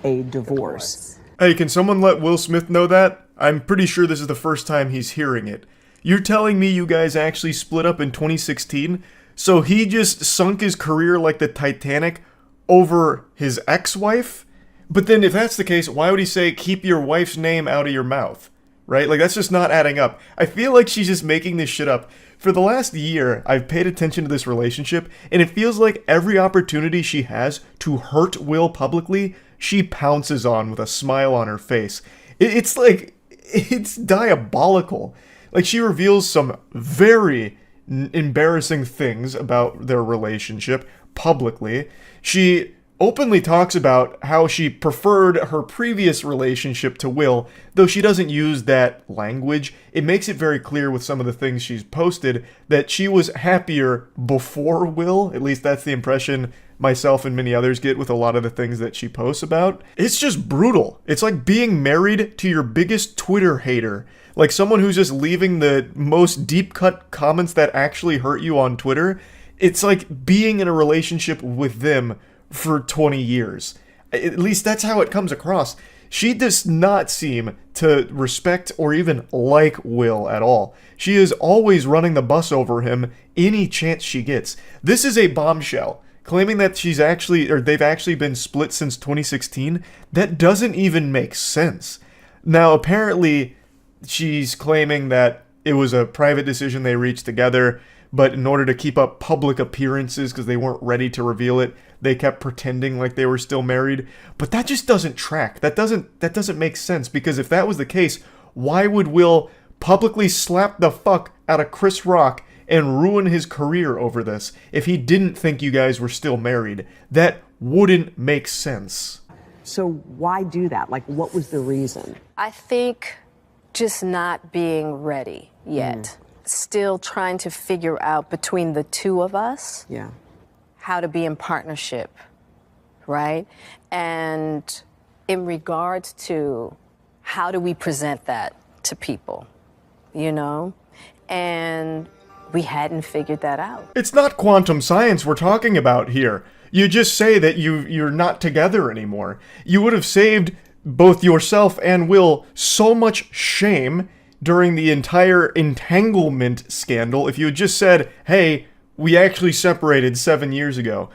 a divorce. Hey, can someone let Will Smith know that? I'm pretty sure this is the first time he's hearing it. You're telling me you guys actually split up in 2016? So he just sunk his career like the Titanic over his ex-wife? But then if that's the case, why would he say, keep your wife's name out of your mouth? Right? Like, that's just not adding up. I feel like she's just making this shit up. For the last year, I've paid attention to this relationship, and it feels like every opportunity she has to hurt Will publicly, she pounces on with a smile on her face. It's like, it's diabolical. Like, she reveals some very embarrassing things about their relationship publicly. She openly talks about how she preferred her previous relationship to Will, though she doesn't use that language. It makes it very clear with some of the things she's posted that she was happier before Will. At least that's the impression myself and many others get with a lot of the things that she posts about. It's just brutal. It's like being married to your biggest Twitter hater. Like someone who's just leaving the most deep-cut comments that actually hurt you on Twitter. It's like being in a relationship with them for 20 years. At least that's how it comes across. She does not seem to respect or even like Will at all. She is always running the bus over him any chance she gets. This is a bombshell. Claiming that they've actually been split since 2016, that doesn't even make sense. Now, apparently, she's claiming that it was a private decision they reached together, but in order to keep up public appearances because they weren't ready to reveal it, they kept pretending like they were still married. But that just doesn't track. That doesn't make sense, because if that was the case, why would Will publicly slap the fuck out of Chris Rock and ruin his career over this if he didn't think you guys were still married? That wouldn't make sense. So why do that? Like, what was the reason? I think just not being ready yet. Still trying to figure out between the two of us Yeah. how to be in partnership, right? And in regards to how do we present that to people, And we hadn't figured that out. It's not quantum science we're talking about here. You just say that you're not together anymore. You would have saved both yourself and Will so much shame during the entire entanglement scandal if you had just said, hey, we actually separated 7 years ago.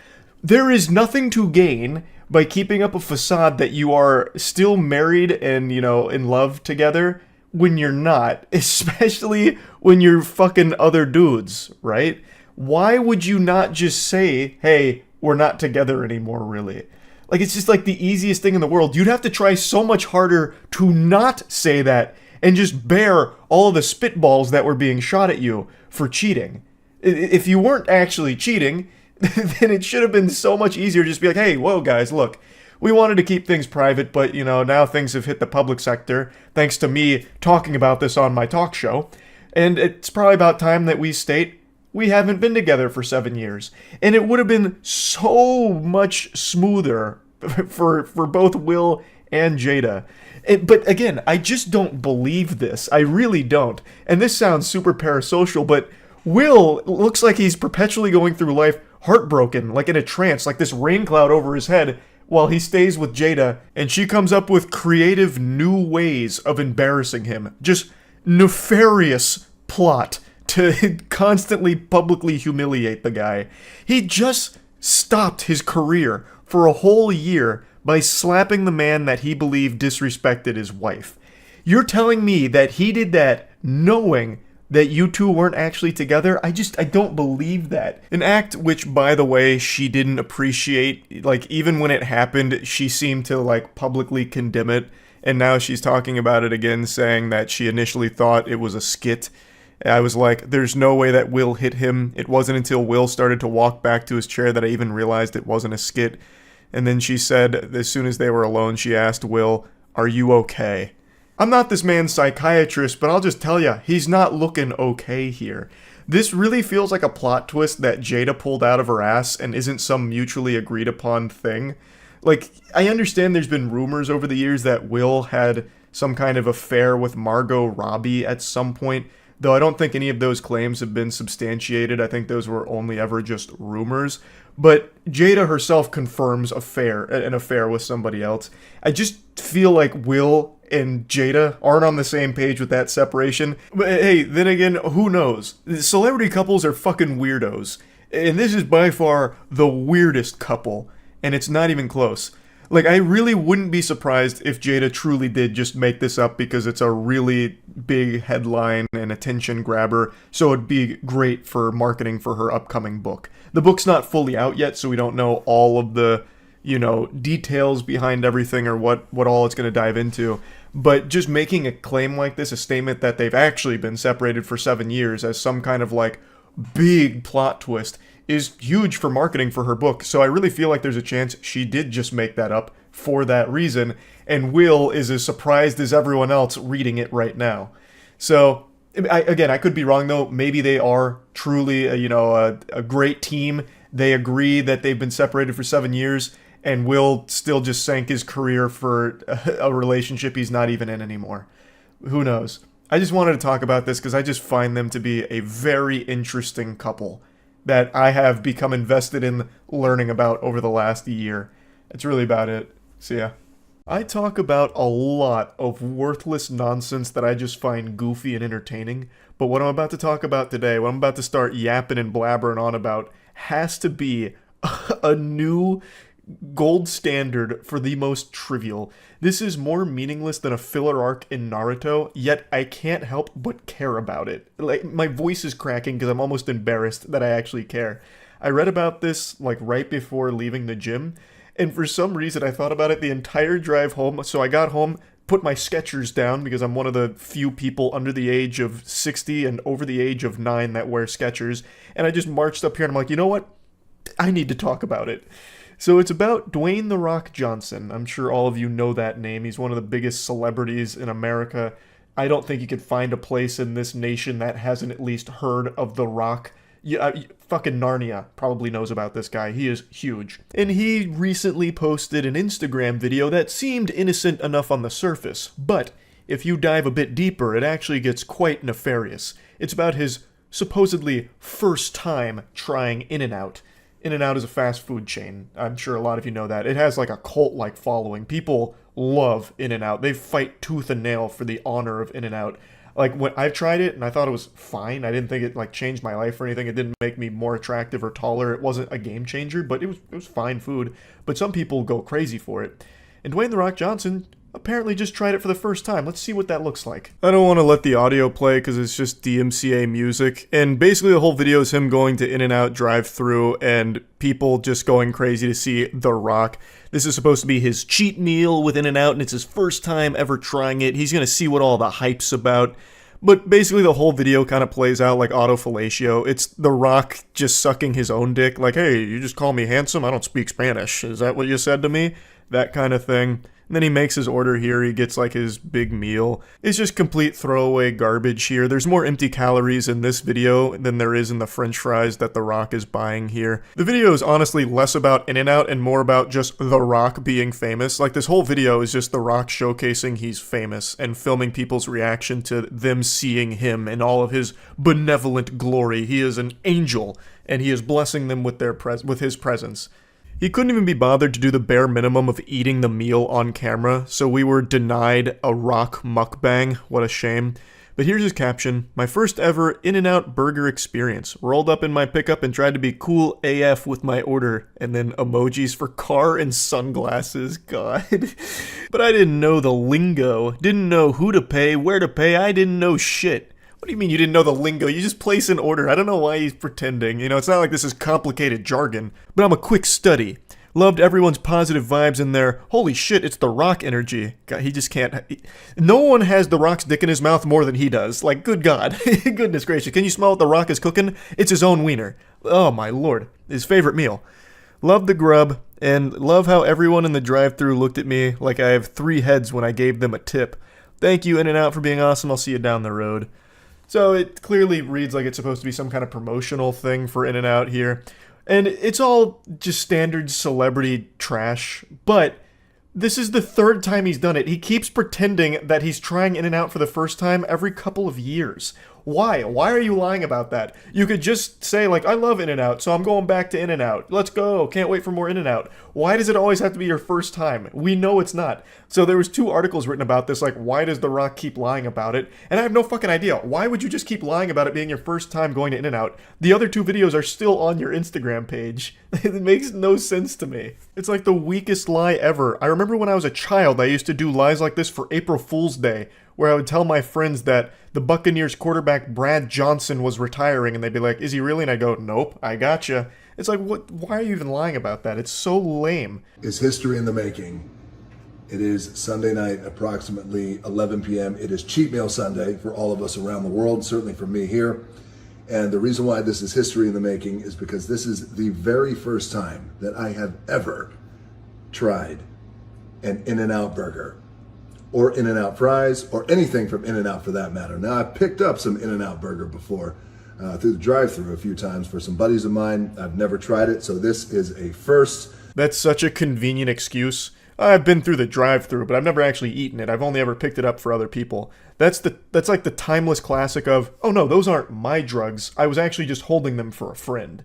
There is nothing to gain by keeping up a facade that you are still married and, in love together when you're not, especially when you're fucking other dudes, right? Why would you not just say, hey, we're not together anymore, really? Like, it's just like the easiest thing in the world. You'd have to try so much harder to not say that and just bear all the spitballs that were being shot at you for cheating. If you weren't actually cheating, then it should have been so much easier to just be like, hey, whoa, guys, look, we wanted to keep things private, but, now things have hit the public sector, thanks to me talking about this on my talk show, and it's probably about time that we state we haven't been together for 7 years. And it would have been so much smoother for both Will and Jada. But again, I just don't believe this. I really don't. And this sounds super parasocial, but Will looks like he's perpetually going through life heartbroken, like in a trance, like this rain cloud over his head, while he stays with Jada, and she comes up with creative new ways of embarrassing him. Just nefarious plot to constantly publicly humiliate the guy. He just stopped his career for a whole year by slapping the man that he believed disrespected his wife. You're telling me that he did that knowing that you two weren't actually together? I don't believe that. An act which, by the way, she didn't appreciate. Like, even when it happened, she seemed to, like, publicly condemn it. And now she's talking about it again, saying that she initially thought it was a skit. I was like, there's no way that Will hit him. It wasn't until Will started to walk back to his chair that I even realized it wasn't a skit. And then she said, as soon as they were alone, she asked Will, "Are you okay?" I'm not this man's psychiatrist, but I'll just tell ya, he's not looking okay here. This really feels like a plot twist that Jada pulled out of her ass and isn't some mutually agreed upon thing. Like, I understand there's been rumors over the years that Will had some kind of affair with Margot Robbie at some point, though I don't think any of those claims have been substantiated. I think those were only ever just rumors. But Jada herself confirms an affair with somebody else. I just feel like Will and Jada aren't on the same page with that separation. But hey, then again, who knows? Celebrity couples are fucking weirdos. And this is by far the weirdest couple. And it's not even close. Like, I really wouldn't be surprised if Jada truly did just make this up because it's a really big headline and attention grabber, so it'd be great for marketing for her upcoming book. The book's not fully out yet, so we don't know all of the, details behind everything or what all it's going to dive into. But just making a claim like this, a statement that they've actually been separated for 7 years as some kind of, like, big plot twist is huge for marketing for her book. So I really feel like there's a chance she did just make that up for that reason, and Will is as surprised as everyone else reading it right now. So, I could be wrong though. Maybe they are truly, a great team. They agree that they've been separated for 7 years, and Will still just sank his career for a relationship he's not even in anymore. Who knows? I just wanted to talk about this because I just find them to be a very interesting couple that I have become invested in learning about over the last year. That's really about it. See ya. I talk about a lot of worthless nonsense that I just find goofy and entertaining, but what I'm about to talk about today, what I'm about to start yapping and blabbering on about, has to be a new gold standard for the most trivial. This is more meaningless than a filler arc in Naruto, yet I can't help but care about it. Like, my voice is cracking because I'm almost embarrassed that I actually care. I read about this, like, right before leaving the gym, and for some reason I thought about it the entire drive home. So I got home, put my Skechers down because I'm one of the few people under the age of 60 and over the age of 9 that wear Skechers, and I just marched up here and I'm like, you know what? I need to talk about it. So it's about Dwayne "The Rock" Johnson. I'm sure all of you know that name. He's one of the biggest celebrities in America. I don't think you could find a place in this nation that hasn't at least heard of The Rock. Fucking Narnia probably knows about this guy. He is huge. And he recently posted an Instagram video that seemed innocent enough on the surface, but if you dive a bit deeper, it actually gets quite nefarious. It's about his supposedly first time trying In-N-Out. In-N-Out is a fast food chain. I'm sure a lot of you know that. It has like a cult-like following. People love In-N-Out. They fight tooth and nail for the honor of In-N-Out. Like, when I've tried it and I thought it was fine. I didn't think it like changed my life or anything. It didn't make me more attractive or taller. It wasn't a game changer, but it was fine food. But some people go crazy for it. And Dwayne "The Rock" Johnson apparently just tried it for the first time. Let's see what that looks like. I don't want to let the audio play because it's just DMCA music. And basically the whole video is him going to In-N-Out drive-thru and people just going crazy to see The Rock. This is supposed to be his cheat meal with In-N-Out, and it's his first time ever trying it. He's going to see what all the hype's about. But basically the whole video kind of plays out like autofellatio. It's The Rock just sucking his own dick. Like, hey, you just call me handsome? I don't speak Spanish. Is that what you said to me? That kind of thing. And then he makes his order here, he gets like his big meal. It's just complete throwaway garbage here. There's more empty calories in this video than there is in the french fries that The Rock is buying here. The video is honestly less about In-N-Out and more about just The Rock being famous. Like, this whole video is just The Rock showcasing he's famous and filming people's reaction to them seeing him in all of his benevolent glory. He is an angel, and he is blessing them with his presence. He couldn't even be bothered to do the bare minimum of eating the meal on camera, so we were denied a Rock mukbang. What a shame. But here's his caption: "My first ever In-N-Out burger experience. Rolled up in my pickup and tried to be cool AF with my order." And then emojis for car and sunglasses. God. But I didn't know the lingo. Didn't know who to pay, where to pay. I didn't know shit. What do you mean you didn't know the lingo? You just place an order. I don't know why he's pretending. You know, it's not like this is complicated jargon. But I'm a quick study. Loved everyone's positive vibes in there. Holy shit, it's The Rock energy. God, he just can't. No one has The Rock's dick in his mouth more than he does. Like, good God. Goodness gracious. Can you smell what The Rock is cooking? It's his own wiener. Oh my lord. His favorite meal. Love the grub, and love how everyone in the drive-thru looked at me like I have 3 heads when I gave them a tip. Thank you, In-N-Out, for being awesome. I'll see you down the road. So it clearly reads like it's supposed to be some kind of promotional thing for In-N-Out here. And it's all just standard celebrity trash, but this is the 3rd time he's done it. He keeps pretending that he's trying In-N-Out for the first time every couple of years. Why? Why are you lying about that? You could just say, like, I love In-N-Out, so I'm going back to In-N-Out. Let's go. Can't wait for more In-N-Out. Why does it always have to be your first time? We know it's not. So there was 2 articles written about this, like, why does The Rock keep lying about it? And I have no fucking idea. Why would you just keep lying about it being your first time going to In-N-Out? The other 2 videos are still on your Instagram page. It makes no sense to me. It's like the weakest lie ever. I remember when I was a child, I used to do lies like this for April Fool's Day, where I would tell my friends that the Buccaneers quarterback Brad Johnson was retiring, and they'd be like, is he really? And I'd go, nope, I gotcha. It's like, what? Why are you even lying about that? It's so lame. Is history in the making. It is Sunday night, approximately 11 p.m. It is Cheat Meal Sunday for all of us around the world, certainly for me here. And the reason why this is history in the making is because this is the very first time that I have ever tried an In-N-Out burger, or In-N-Out fries, or anything from In-N-Out for that matter. Now, I've picked up some In-N-Out burger before through the drive-thru a few times for some buddies of mine. I've never tried it, so this is a first. That's such a convenient excuse. I've been through the drive-thru, but I've never actually eaten it. I've only ever picked it up for other people. That's like the timeless classic of, oh no, those aren't my drugs. I was actually just holding them for a friend.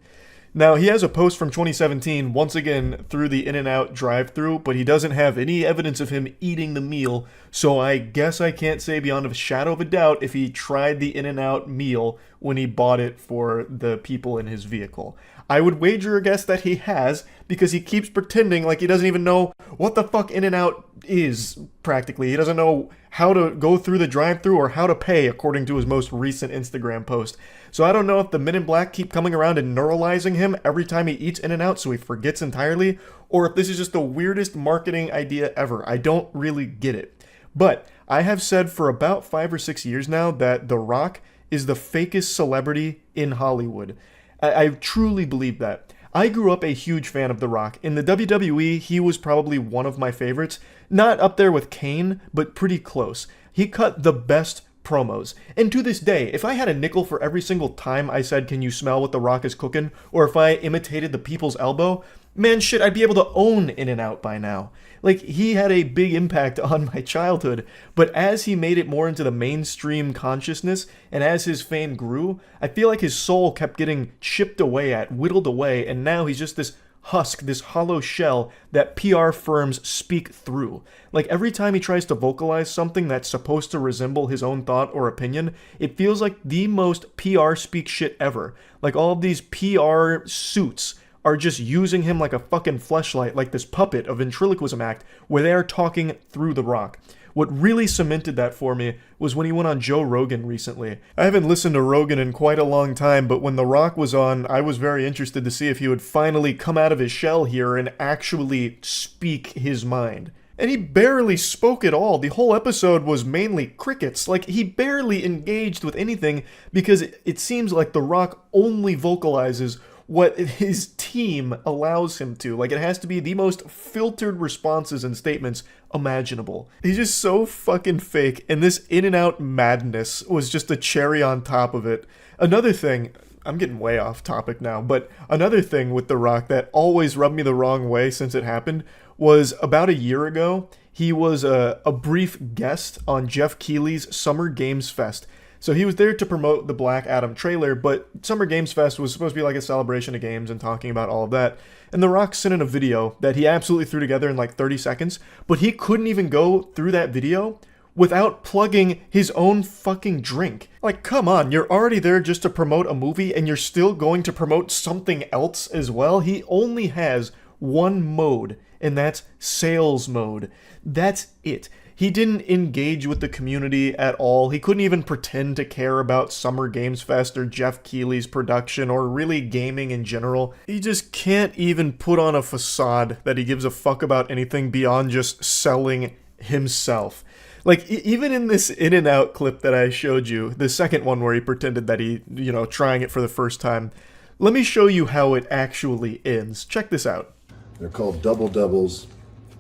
Now, he has a post from 2017, once again, through the In-N-Out drive-thru, but he doesn't have any evidence of him eating the meal, so I guess I can't say beyond a shadow of a doubt if he tried the In-N-Out meal when he bought it for the people in his vehicle. I would wager a guess that he has, because he keeps pretending like he doesn't even know what the fuck In-N-Out is, practically. He doesn't know how to go through the drive-thru or how to pay, according to his most recent Instagram post. So I don't know if the Men in Black keep coming around and neuralizing him every time he eats In-N-Out so he forgets entirely, or if this is just the weirdest marketing idea ever. I don't really get it. But I have said for about 5 or 6 years now that The Rock is the fakest celebrity in Hollywood. I truly believe that. I grew up a huge fan of The Rock. In the WWE, he was probably one of my favorites. Not up there with Kane, but pretty close. He cut the best promos. And to this day, if I had a nickel for every single time I said, can you smell what The Rock is cooking? Or if I imitated the people's elbow, man, shit, I'd be able to own In-N-Out by now. Like, he had a big impact on my childhood, but as he made it more into the mainstream consciousness, and as his fame grew, I feel like his soul kept getting chipped away at, whittled away, and now he's just this husk, this hollow shell that PR firms speak through. Like, every time he tries to vocalize something that's supposed to resemble his own thought or opinion, it feels like the most PR speak shit ever. Like, all of these PR suits are just using him like a fucking fleshlight, like this puppet of ventriloquism act, where they are talking through The Rock. What really cemented that for me was when he went on Joe Rogan recently. I haven't listened to Rogan in quite a long time, but when The Rock was on, I was very interested to see if he would finally come out of his shell here and actually speak his mind. And he barely spoke at all. The whole episode was mainly crickets. Like, he barely engaged with anything because it seems like The Rock only vocalizes what his team allows him to. Like, it has to be the most filtered responses and statements imaginable. He's just so fucking fake, and this In-N-Out madness was just a cherry on top of it. Another thing, I'm getting way off topic now, but another thing with The Rock that always rubbed me the wrong way since it happened was about a year ago, he was a brief guest on Jeff Keighley's Summer Games Fest. So he was there to promote the Black Adam trailer, but Summer Games Fest was supposed to be like a celebration of games and talking about all of that. And The Rock sent in a video that he absolutely threw together in like 30 seconds, but he couldn't even go through that video without plugging his own fucking drink. Like, come on, you're already there just to promote a movie and you're still going to promote something else as well? He only has one mode, and that's sales mode. That's it. He didn't engage with the community at all. He couldn't even pretend to care about Summer Games Fest or Jeff Keighley's production or really gaming in general. He just can't even put on a facade that he gives a fuck about anything beyond just selling himself. Like, even in this In-N-Out clip that I showed you, the second one where he pretended that he, trying it for the first time, let me show you how it actually ends. Check this out. They're called double doubles,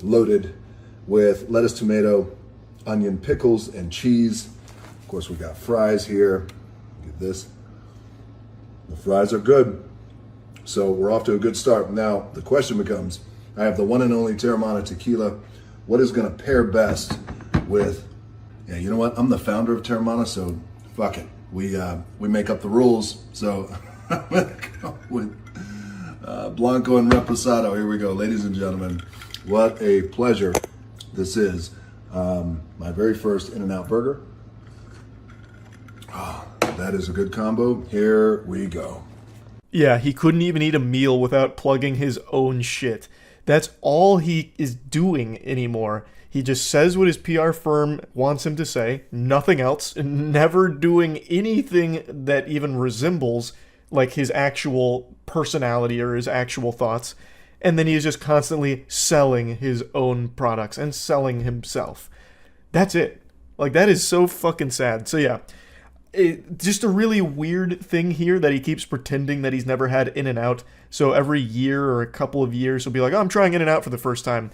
loaded with lettuce, tomato, onion, pickles, and cheese. Of course, we got fries here. Get this. The fries are good. So we're off to a good start. Now, the question becomes, I have the one and only Teremana tequila. What is going to pair best with, yeah, you know what? I'm the founder of Teremana, so fuck it. We make up the rules. So I'm going to go with Blanco and Reposado. Here we go, ladies and gentlemen. What a pleasure this is. My very first In-N-Out burger. Oh, that is a good combo. Here we go. Yeah, he couldn't even eat a meal without plugging his own shit. That's all he is doing anymore. He just says what his PR firm wants him to say, nothing else, never doing anything that even resembles like his actual personality or his actual thoughts. And then he is just constantly selling his own products and selling himself. That's it. Like, that is so fucking sad. So yeah, just a really weird thing here that he keeps pretending that he's never had In-N-Out. So every year or a couple of years he'll be like, oh, I'm trying In-N-Out for the first time.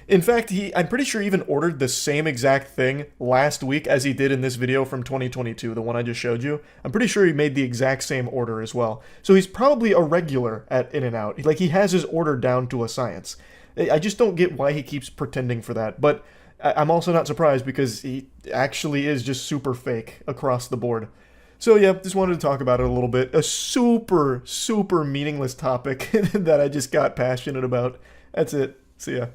In fact, I'm pretty sure he even ordered the same exact thing last week as he did in this video from 2022, the one I just showed you. I'm pretty sure he made the exact same order as well. So he's probably a regular at In-N-Out. Like, he has his order down to a science. I just don't get why he keeps pretending for that. But I'm also not surprised because he actually is just super fake across the board. So yeah, just wanted to talk about it a little bit. A super, super meaningless topic that I just got passionate about. That's it. See ya.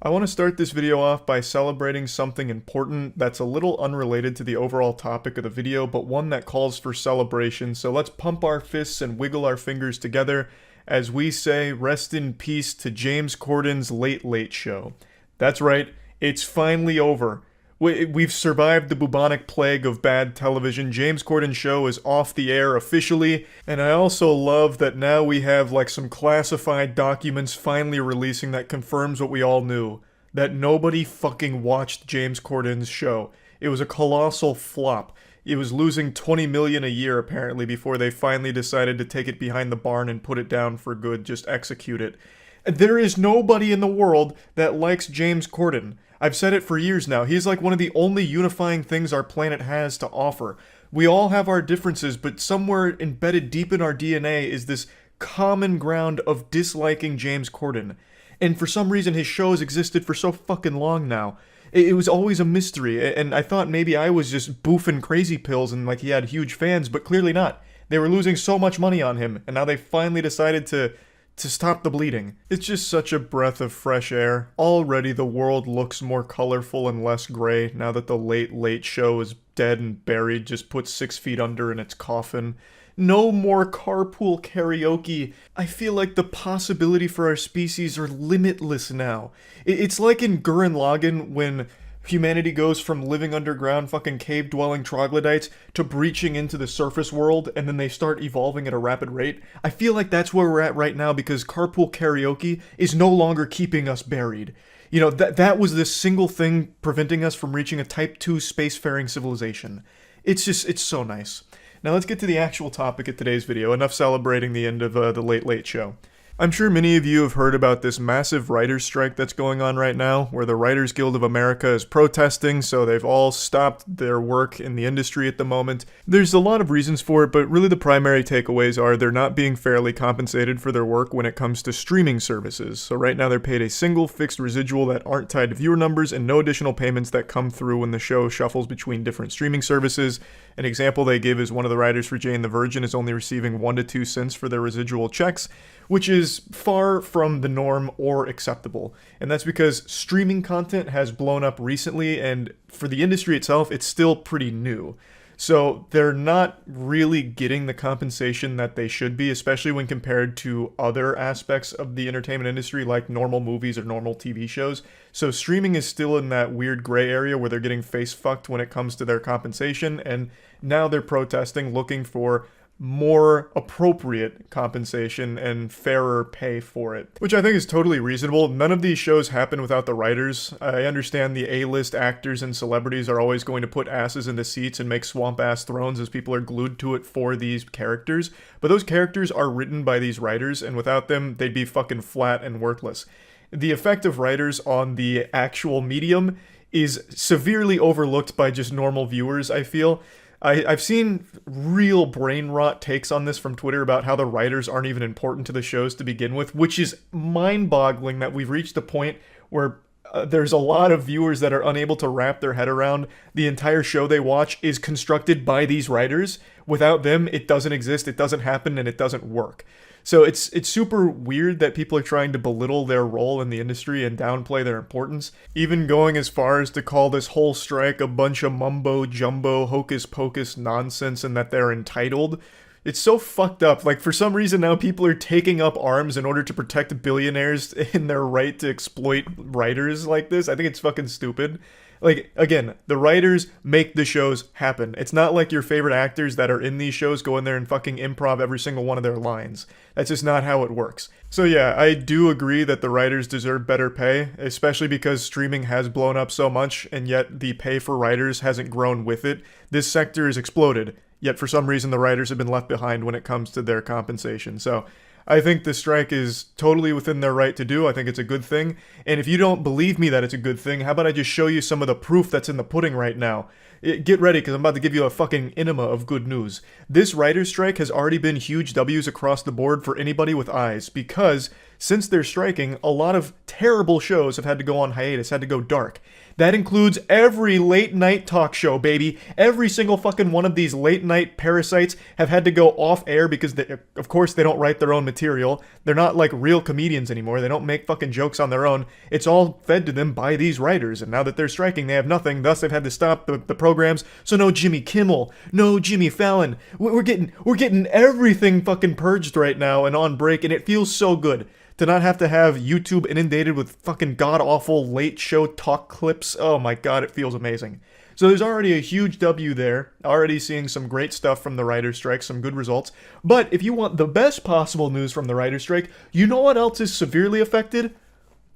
I want to start this video off by celebrating something important that's a little unrelated to the overall topic of the video, but one that calls for celebration. So let's pump our fists and wiggle our fingers together as we say rest in peace to James Corden's Late Late Show. That's right, it's finally over. We've survived the bubonic plague of bad television. James Corden's show is off the air officially, and I also love that now we have like some classified documents finally releasing that confirms what we all knew, that nobody fucking watched James Corden's show. It was a colossal flop. It was losing $20 million a year apparently before they finally decided to take it behind the barn and put it down for good, just execute it. There is nobody in the world that likes James Corden. I've said it for years now. He's like one of the only unifying things our planet has to offer. We all have our differences, but somewhere embedded deep in our DNA is this common ground of disliking James Corden. And for some reason, his shows existed for so fucking long now. It was always a mystery, and I thought maybe I was just boofing crazy pills and like he had huge fans, but clearly not. They were losing so much money on him, and now they finally decided to stop the bleeding. It's just such a breath of fresh air. Already the world looks more colorful and less gray now that the Late Late Show is dead and buried, just put 6 feet under in its coffin. No more carpool karaoke. I feel like the possibility for our species are limitless now. It's like in Gurren Lagann when humanity goes from living underground fucking cave-dwelling troglodytes to breaching into the surface world, and then they start evolving at a rapid rate. I feel like that's where we're at right now because carpool karaoke is no longer keeping us buried. You know, that was the single thing preventing us from reaching a Type 2 spacefaring civilization. It's so nice. Now let's get to the actual topic of today's video. Enough celebrating the end of the Late Late Show. I'm sure many of you have heard about this massive writers' strike that's going on right now, where the Writers Guild of America is protesting, so they've all stopped their work in the industry at the moment. There's a lot of reasons for it, but really the primary takeaways are they're not being fairly compensated for their work when it comes to streaming services. So right now they're paid a single fixed residual that aren't tied to viewer numbers and no additional payments that come through when the show shuffles between different streaming services. An example they give is one of the writers for Jane the Virgin is only receiving 1 to 2 cents for their residual checks, which is far from the norm or acceptable. And that's because streaming content has blown up recently, and for the industry itself, it's still pretty new. So they're not really getting the compensation that they should be, especially when compared to other aspects of the entertainment industry like normal movies or normal TV shows. So streaming is still in that weird gray area where they're getting face fucked when it comes to their compensation, and now they're protesting, looking for more appropriate compensation and fairer pay for it, which I think is totally reasonable. None of these shows happen without the writers. I understand the A-list actors and celebrities are always going to put asses into seats and make swamp-ass thrones as people are glued to it for these characters, but those characters are written by these writers, and without them, they'd be fucking flat and worthless. The effect of writers on the actual medium is severely overlooked by just normal viewers, I feel. I've seen real brain rot takes on this from Twitter about how the writers aren't even important to the shows to begin with, which is mind-boggling that we've reached a point where there's a lot of viewers that are unable to wrap their head around the entire show they watch is constructed by these writers. Without them, it doesn't exist, it doesn't happen, and it doesn't work. So it's super weird that people are trying to belittle their role in the industry and downplay their importance, even going as far as to call this whole strike a bunch of mumbo-jumbo, hocus-pocus nonsense and that they're entitled. It's so fucked up. Like, for some reason now people are taking up arms in order to protect billionaires in their right to exploit writers like this. I think it's fucking stupid. Like, again, the writers make the shows happen. It's not like your favorite actors that are in these shows go in there and fucking improv every single one of their lines. That's just not how it works. So yeah, I do agree that the writers deserve better pay, especially because streaming has blown up so much, and yet the pay for writers hasn't grown with it. This sector has exploded, yet for some reason the writers have been left behind when it comes to their compensation. So I think the strike is totally within their right to do. I think it's a good thing. And if you don't believe me that it's a good thing, how about I just show you some of the proof that's in the pudding right now? Get ready, because I'm about to give you a fucking enema of good news. This writer's strike has already been huge W's across the board for anybody with eyes, because since they're striking, a lot of terrible shows have had to go on hiatus, had to go dark. That includes every late night talk show, baby. Every single fucking one of these late night parasites have had to go off air because, of course, they don't write their own material. They're not like real comedians anymore. They don't make fucking jokes on their own. It's all fed to them by these writers. And now that they're striking, they have nothing. Thus, they've had to stop the programs. So no Jimmy Kimmel, no Jimmy Fallon. We're getting everything fucking purged right now and on break, and it feels so good to not have to have YouTube inundated with fucking god-awful late show talk clips. Oh my god, it feels amazing. So there's already a huge W there, already seeing some great stuff from the writer's strike, some good results. But if you want the best possible news from the writer's strike, you know what else is severely affected?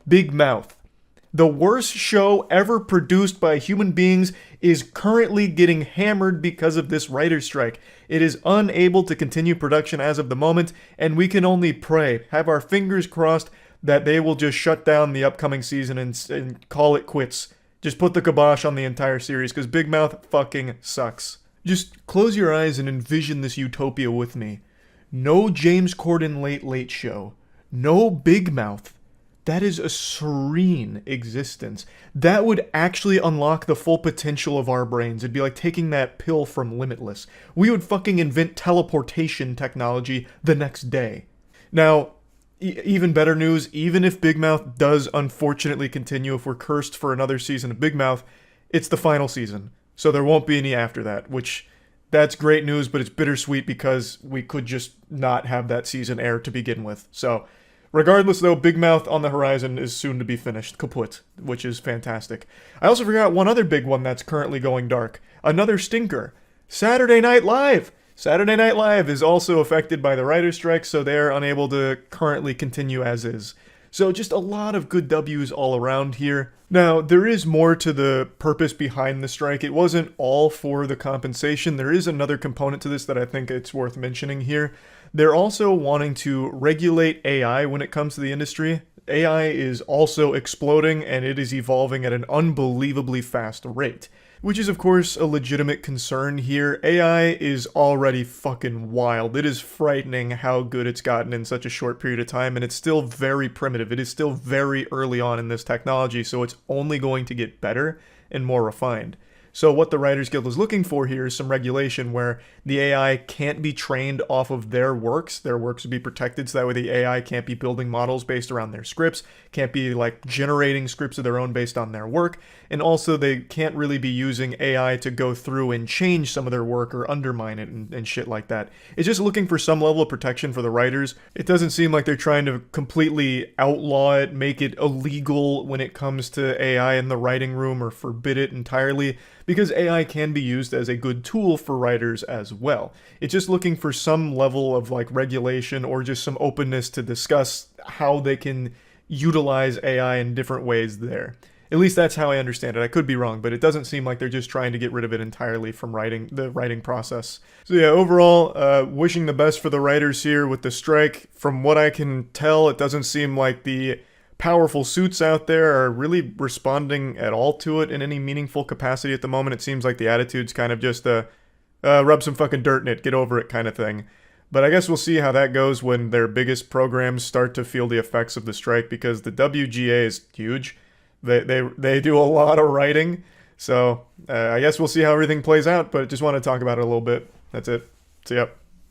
Big Mouth. The worst show ever produced by human beings is currently getting hammered because of this writer's strike. It is unable to continue production as of the moment, and we can only pray, have our fingers crossed, that they will just shut down the upcoming season and call it quits. Just put the kibosh on the entire series, because Big Mouth fucking sucks. Just close your eyes and envision this utopia with me. No James Corden Late Show. No Big Mouth. That is a serene existence. That would actually unlock the full potential of our brains. It'd be like taking that pill from Limitless. We would fucking invent teleportation technology the next day. Now, even better news, even if Big Mouth does unfortunately continue, if we're cursed for another season of Big Mouth, it's the final season. So there won't be any after that, which, that's great news, but it's bittersweet because we could just not have that season air to begin with. So regardless, though, Big Mouth on the horizon is soon to be finished, kaput, which is fantastic. I also forgot one other big one that's currently going dark. Another stinker. Saturday Night Live! Saturday Night Live is also affected by the writer's strike, so they're unable to currently continue as is. So just a lot of good W's all around here. Now, there is more to the purpose behind the strike. It wasn't all for the compensation. There is another component to this that I think it's worth mentioning here. They're also wanting to regulate AI when it comes to the industry. AI is also exploding, and it is evolving at an unbelievably fast rate, which is of course a legitimate concern here. AI is already fucking wild. It is frightening how good it's gotten in such a short period of time, and it's still very primitive. It is still very early on in this technology, so it's only going to get better and more refined. So what the Writers Guild is looking for here is some regulation where the AI can't be trained off of their works. Their works would be protected, so that way the AI can't be building models based around their scripts, can't be like generating scripts of their own based on their work, and also they can't really be using AI to go through and change some of their work or undermine it and shit like that. It's just looking for some level of protection for the writers. It doesn't seem like they're trying to completely outlaw it, make it illegal when it comes to AI in the writing room, or forbid it entirely, because AI can be used as a good tool for writers as well. It's just looking for some level of like regulation or just some openness to discuss how they can utilize AI in different ways there. At least that's how I understand it. I could be wrong, but it doesn't seem like they're just trying to get rid of it entirely from the writing process. So yeah, overall, wishing the best for the writers here with the strike. From what I can tell, it doesn't seem like the powerful suits out there are really responding at all to it in any meaningful capacity at the moment. It seems like the attitude's kind of just rub some fucking dirt in it, get over it kind of thing. But I guess we'll see how that goes when their biggest programs start to feel the effects of the strike, because the WGA is huge. They do a lot of writing. So I guess we'll see how everything plays out, but just want to talk about it a little bit. That's it. See ya.